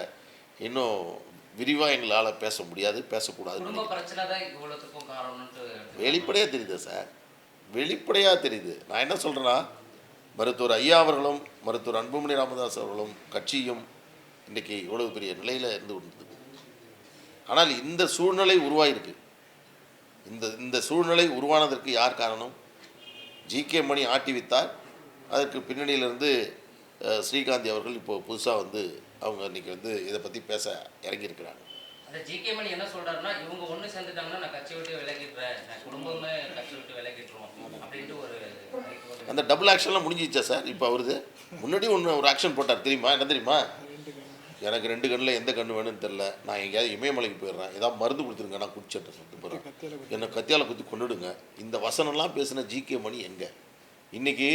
[SPEAKER 2] இன்னும் விரிவாக எங்களால் பேச முடியாது, பேசக்கூடாது. வெளிப்படையாக தெரியுது சார், வெளிப்படையாக தெரியுது. நான் என்ன சொல்கிறேன்னா, மருத்துவர் ஐயா அவர்களும் மருத்துவர் அன்புமணி ராமதாஸ் அவர்களும் கட்சியும் இன்றைக்கி இவ்வளவு பெரிய நிலையில் இருந்து கொண்டிருக்கு. ஆனால் இந்த சூழ்நிலை உருவாயிருக்கு. இந்த சூழ்நிலை உருவானதற்கு யார் காரணம்? ஜிகே மணி ஆட்டி வைத்தார். அதற்கு பின்னணியிலிருந்து ஸ்ரீகாந்தி அவர்கள் இப்போ புதுசாக அவங்க இன்றைக்கி இதை பற்றி பேச இறங்கியிருக்கிறாங்க.
[SPEAKER 5] அந்த ஜிகே மணி என்ன சொல்கிறாருன்னா, இவங்க ஒன்று சேர்ந்துட்டாங்கன்னா நான் கட்சி விட்டு விலகிடுறேன், நான் குடும்பமே கட்சி விட்டு விலகிட்டுருவோம் அப்படின்ட்டு ஒரு
[SPEAKER 2] அந்த டபுள் ஆக்ஷன்லாம் முடிஞ்சிச்சா சார்? இப்போ அவருது முன்னாடி ஒரு ஆக்ஷன் போட்டார் தெரியுமா? என்ன தெரியுமா? எனக்கு 2 கண்ணில் எந்த கண்ணு வேணும்னு தெரில, நான் எங்கேயாவது இமயமலைக்கு போயிடுறேன், ஏதாவது மருந்து கொடுத்துருங்க, நான் குடிச்சிட்டு சொல்லிட்டு போகிறேன், என்னை கத்தியால் குத்தி கொண்டுடுங்க. இந்த வசனம்லாம் பேசின ஜிகே மணி எங்கே? இன்றைக்கி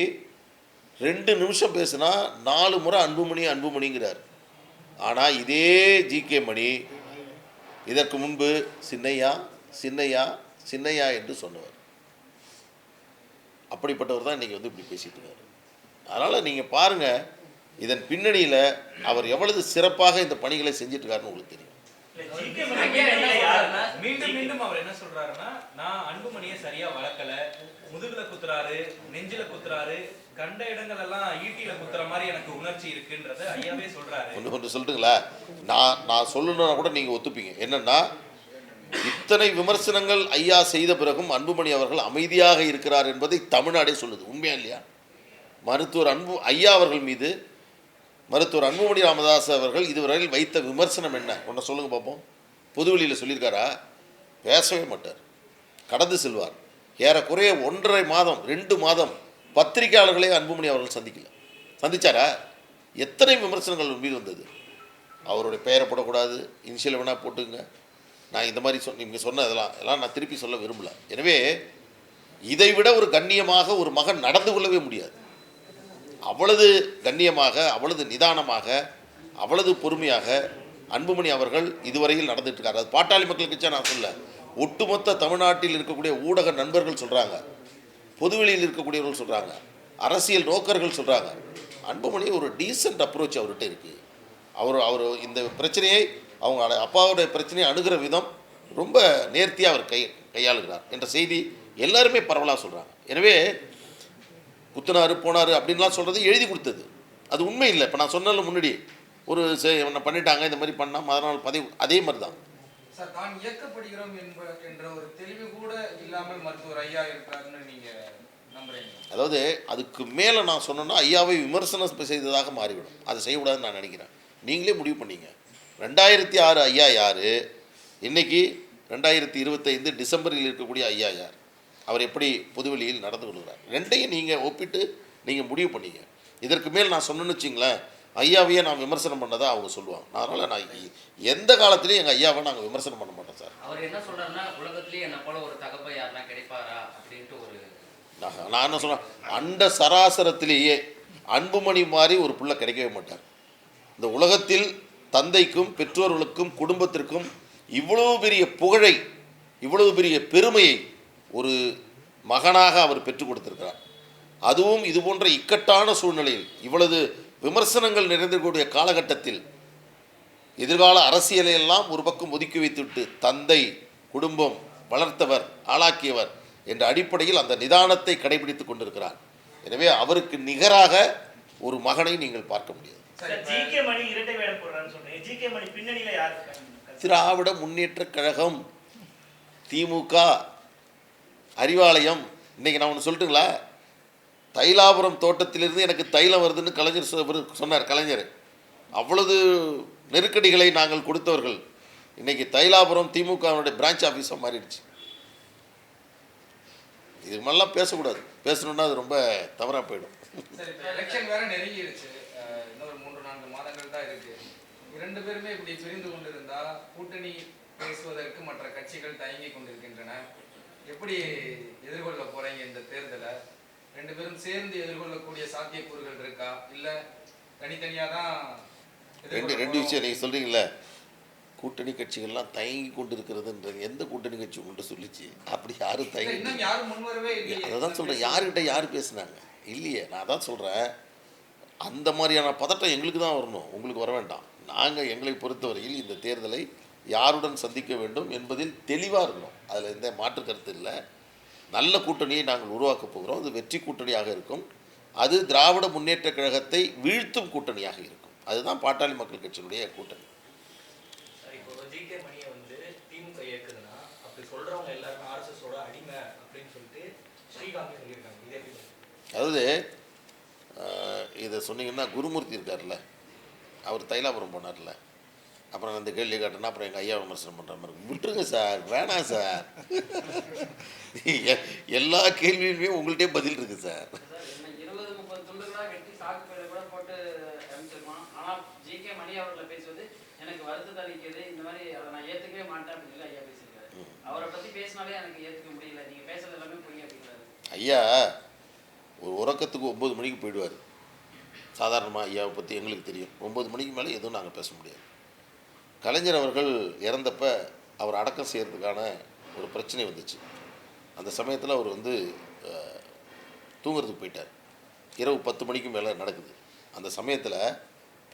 [SPEAKER 2] 2 நிமிஷம் பேசுனா 4 முறை அன்புமணிங்கிறார். ஆனால் இதே ஜிகே மணி இதற்கு முன்பு சின்னையா சின்னையா சின்னையா என்று சொன்னவர். அப்படிப்பட்டவர் தான் இன்றைக்கி இப்படி பேசிட்டு இருக்காரு. அதனால் நீங்கள் பாருங்கள், இதன் பின்னணியில் அவர் எவ்வளவு சிறப்பாக இந்த பணிகளை செஞ்சுட்டு இருக்காருன்னு உங்களுக்கு தெரியும்.
[SPEAKER 4] மீண்டும் மீண்டும் அவர் என்ன சொல்றாருன்னா, நான் அன்புமணியை சரியா வளர்க்கல, முதுகுல குத்துறாரு, நெஞ்சில குத்துறாரு, கண்ட இடங்கள் எல்லாம் ஈட்டியில குத்துற மாதிரி எனக்கு உணர்ச்சி இருக்குன்றத ஐயாவே சொல்றாரு.
[SPEAKER 2] ஒன்று சொல்லிட்டுங்களா, நான் சொல்லணும்னா கூட நீங்கள் ஒத்துப்பீங்க. என்னன்னா, இத்தனை விமர்சனங்கள் ஐயா செய்த பிறகும் அன்புமணி அவர்கள் அமைதியாக இருக்கிறார் என்பதை தமிழ்நாடே சொல்லுது. உண்மையா இல்லையா? மருத்துவர் ஐயா அவர்கள் மீது மருத்துவர் அன்புமணி ராமதாஸ் அவர்கள் இதுவரையில் வைத்த விமர்சனம் என்ன? ஒன்று சொல்லுங்கள் பார்ப்போம். பொதுவெளியில் சொல்லியிருக்காரா? பேசவே மாட்டார், கடந்து செல்வார். ஏறக்குறைய 1.5 மாதம் 2 மாதம் பத்திரிகையாளர்களே அன்புமணி அவர்கள் சந்திச்சாரா? எத்தனை விமர்சனங்கள் மீது வந்தது? அவருடைய பெயரை போடக்கூடாது, இனிஷியல் வேணால் போட்டுங்க. நான் இந்த மாதிரி நீங்கள் சொன்ன எல்லாம் நான் திருப்பி சொல்ல விரும்பல. எனவே இதை விட ஒரு கண்ணியமாக ஒரு மகன் நடந்து கொள்ளவே முடியாது. அவ்வளவு கண்ணியமாக, அவ்வளவு நிதானமாக, அவ்வளவு பொறுமையாக அன்புமணி அவர்கள் இதுவரையில் நடந்துட்டு இருக்காரு. அது பாட்டாளி மக்கள் கட்சியாக நான் சொல்ல, ஒட்டுமொத்த தமிழ்நாட்டில் இருக்கக்கூடிய ஊடக நண்பர்கள் சொல்கிறாங்க, பொதுவெளியில் இருக்கக்கூடியவர்கள் சொல்கிறாங்க, அரசியல் நோக்கர்கள் சொல்கிறாங்க, அன்புமணி ஒரு டீசென்ட் அப்ரோச் அவர்கிட்ட இருக்குது. அவர் இந்த பிரச்சனையை, அவங்க அப்பாவுடைய பிரச்சனையை அணுகிற விதம் ரொம்ப நேர்த்தியாக அவர் கையாளுகிறார் என்ற செய்தி எல்லாருமே பரவலாக சொல்கிறாங்க. எனவே குத்துனாரு போனார் அப்படின்லாம் சொல்கிறது எழுதி கொடுத்தது, அது உண்மை இல்லை. இப்போ நான் சொன்னாலும் முன்னாடி ஒரு பண்ணிட்டாங்க, இந்த மாதிரி பண்ணால் மறுநாள் பதவி, அதே மாதிரி தான்
[SPEAKER 6] சார். தான் இயக்கப்படுகிறோம் என்ற ஒரு தெளிவு கூட இல்லாமல் மருத்துவர் ஐயா இருக்கிறாருன்னு நீங்கள் நம்புறீங்க?
[SPEAKER 2] அதாவது அதுக்கு மேலே நான் சொன்னேன்னா ஐயாவை விமர்சனம் செய்ததாக மாறிவிடும். அதை செய்யக்கூடாதுன்னு நான் நினைக்கிறேன். நீங்களே முடிவு பண்ணீங்க. 2006 ஐயா யார், இன்றைக்கி 2025 டிசம்பரில் இருக்கக்கூடிய ஐயா யார், அவர் எப்படி பொதுவெளியில் நடந்து கொள்கிறார், ரெண்டையும் நீங்கள் ஒப்பிட்டு நீங்கள் முடிவு பண்ணீங்க. இதற்கு மேல் நான் சொன்னேன்னு வச்சிங்களேன், ஐயாவையே நான் விமர்சனம் பண்ணதான் அவங்க சொல்லுவாங்க. அதனால் நான் எந்த காலத்துலேயும் எங்கள் ஐயாவை நாங்கள் விமர்சனம் பண்ண மாட்டோம் சார்.
[SPEAKER 5] அவர் என்ன சொல்கிறாருன்னா, உலகத்திலேயே என்ன போல ஒரு தகப்பை யாருன்னா கிடைப்பாரா அப்படின்ட்டு ஒரு
[SPEAKER 2] நான் என்ன சொன்னேன், அண்ட சராசரத்திலேயே அன்புமணி மாதிரி ஒரு பிள்ளை கிடைக்கவே மாட்டார். இந்த உலகத்தில் தந்தைக்கும் பெற்றோர்களுக்கும் குடும்பத்திற்கும் இவ்வளவு பெரிய புகழை, இவ்வளவு பெரிய பெருமையை ஒரு மகனாக அவர் பெற்றுக் கொடுத்திருக்கிறார். அதுவும் இது போன்ற இக்கட்டான சூழ்நிலையில், இவ்வளவு விமர்சனங்கள் நிறைந்திருக்கக்கூடிய காலகட்டத்தில், எதிர்கால அரசியலை எல்லாம் ஒரு பக்கம் ஒதுக்கி வைத்துவிட்டு தந்தை, குடும்பம், வளர்த்தவர், ஆளாக்கியவர் என்ற அடிப்படையில் அந்த நிதானத்தை கடைபிடித்துக் கொண்டிருக்கிறார். எனவே அவருக்கு நிகராக ஒரு மகனை நீங்கள் பார்க்க முடியாது. திராவிட முன்னேற்ற கழகம், திமுக, அறிவாலயம். இன்றைக்கி நான் ஒன்று சொல்லட்டுங்களா, தைலாபுரம் தோட்டத்திலிருந்து எனக்கு தைலம் வருதுன்னு கலைஞர் சொன்னார். கலைஞர் அவ்வளவு நெருக்கடிகளை நாங்கள் கொடுத்தவர்கள். இன்றைக்கி தைலாபுரம் திமுகவுடைய பிரான்ச் ஆஃபீஸாக மாறிடுச்சு. இது மாதிரிலாம் பேசக்கூடாது, பேசணுன்னா அது ரொம்ப தவறாக போயிடும்.
[SPEAKER 6] சரி, எலெக்ஷன் வேற நெருங்கிடுச்சு, இன்னொரு 3-4 மாதங்கள் தான் இருக்கு. 2 பேருமே இப்படி பிரிந்து கொண்டிருந்தா கூட்டணி பேசுவதற்கு மற்ற கட்சிகள் தயங்கி கொண்டிருக்கின்றன. எப்படி எதிர்கொள்ள போறீங்க இந்த தேர்தலை? ரெண்டு பேரும் சேர்ந்து எதிர்கொள்ளக்கூடிய சாத்தியக்கூறுகள் இருக்கா, இல்ல தனித்தனியா தான்
[SPEAKER 2] ரெண்டு விஷயம் நீங்கள் சொல்கிறீங்களே, கூட்டணி கட்சிகள்லாம் தயங்கி கொண்டு இருக்கிறதுன்றது எந்த கூட்டணி கட்சி கொண்டு சொல்லிச்சு? அப்படி யாரும் தயங்கி,
[SPEAKER 6] இன்னும் யாரும் முன்வரவே இல்லையே.
[SPEAKER 2] அதை தான் சொல்கிறேன். யாருக்கிட்ட யார் பேசுனாங்க? இல்லையே. நான் தான் சொல்கிறேன், அந்த மாதிரியான பதட்டம் எங்களுக்கு தான் வரணும், உங்களுக்கு வர வேண்டாம். நாங்கள் எங்களை பொறுத்தவரையில் இந்த தேர்தலை யாருடன் சந்திக்க வேண்டும் என்பதில் தெளிவாக இருக்கணும். அதில் எந்த மாற்று கருத்து இல்லை. நல்ல கூட்டணியை நாங்கள் உருவாக்கப் போகிறோம். அது வெற்றி கூட்டணியாக இருக்கும். அது திராவிட முன்னேற்றக் கழகத்தை வீழ்த்தும் கூட்டணியாக இருக்கும். அதுதான் பாட்டாளி மக்கள் கட்சியினுடைய கூட்டணி.
[SPEAKER 3] சார், இப்போ ஜிகே மணியை வந்து திமுக இயக்குதுன்னா அப்படி சொல்றவங்க எல்லாரும் ஆர்எஸ்எஸோட அடிமை அப்படின்னு சொல்லிட்டு ஸ்ரீகாந்த் சொல்லியிருக்காங்க. இதே எப்படி?
[SPEAKER 2] அதாவது இதை சொன்னீங்கன்னா, குருமூர்த்தி இருக்கார்ல, அவர் தைலாபுரம் போனார்ல, அப்புறம் அந்த கேள்வி கேட்டேன்னா அப்புறம் எங்கள் ஐயா விமர்சனம் பண்ணுற மாதிரி, விட்டுருங்க சார், வேணாம் சார். எல்லா கேள்வியுமே உங்கள்கிட்டே பதில் இருக்குது சார்.
[SPEAKER 7] 20-30 துண்டுகளா வெட்டி சாக்கு பையில கூட போட்டு அனுப்பிச்சிருக்கோம். ஆனால் ஜிகே மணி அவர்களை பேசுவது எனக்கு வருத்தத்தை அளிக்குது. இந்த மாதிரி அதை நான் ஏற்றுக்கவே மாட்டேன் அப்படின்னு சொல்லி ஐயா பேசியிருக்காரு. அவரை பற்றி பேசினாலே எனக்கு ஏற்றுக்க முடியல, நீங்கள் பேசுறது எல்லாமே பொய் அப்படிங்கிறாரு.
[SPEAKER 2] ஐயா ஒரு உறக்கத்துக்கு 9 மணிக்கு போயிடுவார். சாதாரணமாக ஐயாவை பற்றி எங்களுக்கு தெரியும். 9 மணிக்கு மேலே எதுவும் நாங்கள் பேச முடியாது. கலைஞர் அவர்கள் இறந்தப்ப அவர் அடக்கம் செய்கிறதுக்கான ஒரு பிரச்சனை வந்துச்சு. அந்த சமயத்தில் அவர் வந்து தூங்குறதுக்கு போயிட்டார். இரவு 10 மணிக்கு மேலே நடக்குது. அந்த சமயத்தில்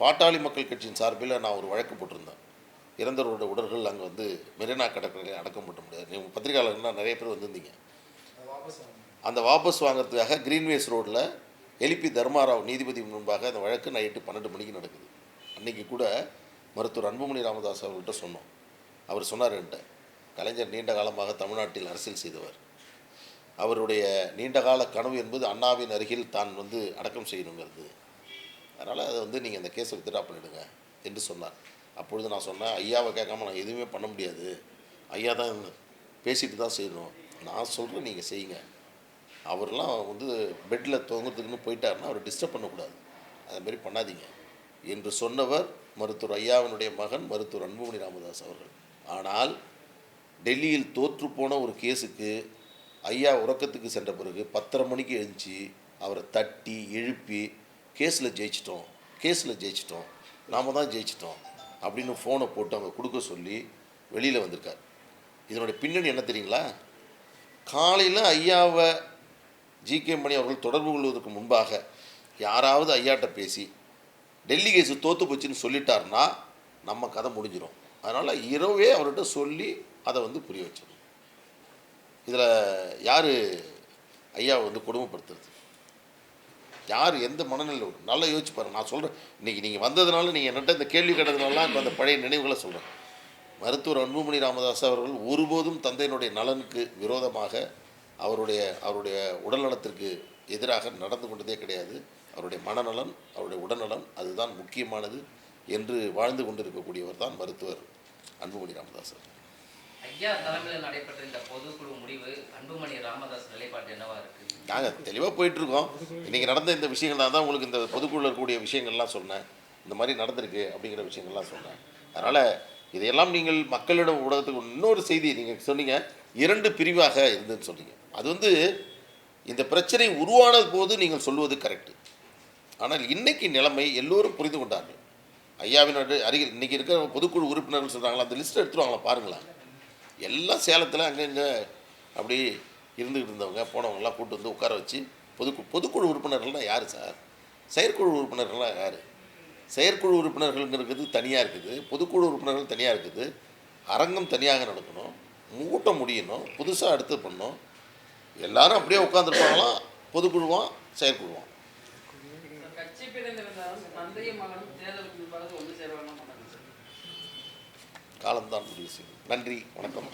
[SPEAKER 2] பாட்டாளி மக்கள் கட்சியின் சார்பில் நான் ஒரு வழக்கு போட்டிருந்தேன். இறந்தவரோட உடல்கள் அங்கே வந்து மெரினா கடற்கரையில் அடக்கம் பண்ண முடியாது. நீங்கள் பத்திரிகையாளர்கள்லாம் நிறைய பேர் வந்திருந்தீங்க. அந்த வாபஸ் வாங்கிறதுக்காக கிரீன்வேஸ் ரோட்டில் எலிபி தர்மாராவ் நீதிபதி முன்பாக அந்த வழக்கு நைட்டு 12 மணிக்கு நடக்குது. அன்றைக்கி கூட மருத்துவர் அன்புமணி ராமதாஸ் அவர்கிட்ட சொன்னோம். அவர் சொன்னார் என்கிட்ட, கலைஞர் நீண்ட காலமாக தமிழ்நாட்டில் அரசியல் செய்தவர். அவருடைய நீண்டகால கனவு என்பது அண்ணாவின் அருகில் தான் வந்து அடக்கம் செய்யணுங்கிறது. அதனால் அதை வந்து நீங்கள் அந்த கேஸை வித்ட்ரா பண்ணிவிடுங்க என்று சொன்னார். அப்பொழுது நான் சொன்னேன், ஐயாவை கேட்காம நான் எதுவுமே பண்ண முடியாது, ஐயா தான் பேசிட்டு தான் செய்யணும், நான் சொல்கிறேன் நீங்கள் செய்யுங்க. அவர்லாம் வந்து பெட்டில் தொங்குறதுக்குன்னு போயிட்டாருன்னா அவரை டிஸ்டர்ப் பண்ணக்கூடாது, அதுமாரி பண்ணாதீங்க என்று சொன்னவர் மருத்துவர் ஐயாவினுடைய மகன் மருத்துவர் அன்புமணி ராமதாஸ் அவர்கள். ஆனால் டெல்லியில் தோற்றுப்போன ஒரு கேஸுக்கு ஐயா உறக்கத்துக்கு சென்ற பிறகு 10:30 மணிக்கு எழுந்துச்சி அவரை தட்டி எழுப்பி கேஸில் ஜெயிச்சிட்டோம், நாம் தான் ஜெயிச்சிட்டோம் அப்படின்னு ஃபோனை போட்டு அவங்க கொடுக்க சொல்லி வெளியில் வந்திருக்கார். இதனுடைய பின்னணி என்ன தெரியுங்களா? காலையில் ஐயாவை ஜிகே மணி அவர்கள் தொடர்பு கொள்வதற்கு முன்பாக யாராவது ஐயாட்ட பேசி டெல்லி கேஸு தோற்று போச்சுன்னு சொல்லிட்டாருன்னா நம்ம கதை முடிஞ்சிடும். அதனால் இரவே அவர்கிட்ட சொல்லி அதை வந்து புரிய வச்சிடும். இதில் யார் ஐயாவை வந்து கொடுமைப்படுத்துறது? யார் எந்த மனநிலை? நல்லா யோசிச்சு பாருங்கள். நான் சொல்கிறேன், இன்றைக்கி நீங்கள் வந்ததுனால, நீங்கள் என்கிட்ட இந்த கேள்வி கேட்டதுனால இப்போ அந்த பழைய நினைவுகளை சொல்கிறேன். மருத்துவர் அன்புமணி ராமதாஸ் அவர்கள் ஒருபோதும் தந்தையினுடைய நலனுக்கு விரோதமாக அவருடைய உடல்நலத்திற்கு எதிராக நடந்து கொண்டதே கிடையாது. அவருடைய மனநலன், அவருடைய உடல்நலன் அதுதான் முக்கியமானது என்று வாழ்ந்து கொண்டிருக்கக்கூடியவர் தான் மருத்துவர் அன்புமணி ராமதாஸ்.
[SPEAKER 5] ஐயா தலைமையில் நடைபெற்ற இந்த பொதுக்குழு முடிவு அன்புமணி ராமதாஸ் நிலைப்பாடு என்னவா இருக்கு?
[SPEAKER 2] நாங்கள் தெளிவாக போயிட்டுருக்கோம். இன்றைக்கி நடந்த இந்த விஷயங்கள் தான் உங்களுக்கு இந்த பொதுக்குழுவில் இருக்கக்கூடிய விஷயங்கள்லாம் சொன்னேன். இந்த மாதிரி நடந்திருக்கு அப்படிங்கிற விஷயங்கள்லாம் சொன்னேன். அதனால் இதையெல்லாம் நீங்கள் மக்களிடம் ஊடகத்துக்கு இன்னொரு செய்தி நீங்கள் சொன்னீங்க, 2 பிரிவாக இருந்துன்னு சொன்னீங்க. அது வந்து இந்த பிரச்சனை உருவான போது நீங்கள் சொல்வது கரெக்டு. ஆனால் இன்றைக்கி நிலைமை எல்லோரும் புரிந்து கொண்டார்கள். ஐயாவின் அருகில் இன்றைக்கி இருக்கிற பொதுக்குழு உறுப்பினர்கள் சொல்கிறாங்களா, அந்த லிஸ்ட்டை எடுத்துருவாங்களா பாருங்களேன். எல்லாம் சேலத்தில் அங்கங்கே அப்படி இருந்துக்கிட்டு இருந்தவங்க போனவங்கெல்லாம் கூட்டு வந்து உட்கார வச்சு பொதுக்குழு உறுப்பினர்கள்னால் யார் சார்? செயற்குழு உறுப்பினர்கள்லாம் யார்? செயற்குழு உறுப்பினர்கள்ங்கிறது தனியாக இருக்குது, பொதுக்குழு உறுப்பினர்கள் தனியாக இருக்குது. அரங்கம் தனியாக நடக்கணும், கூட்டம் முடியணும், புதுசாக எடுத்து பண்ணணும். எல்லாரும் அப்படியே உட்காந்துருப்பாங்களாம், பொதுக்குழுவான் செயற்குழுவான்.
[SPEAKER 7] கட்சி பிரிந்திருந்தாலும் தந்தையும் மகனும் தேர்தலுக்கு முன்பாக ஒன்று சேர வேண்டாம்.
[SPEAKER 2] காலம்தான் முடிவு செய்யும். நன்றி, வணக்கம்.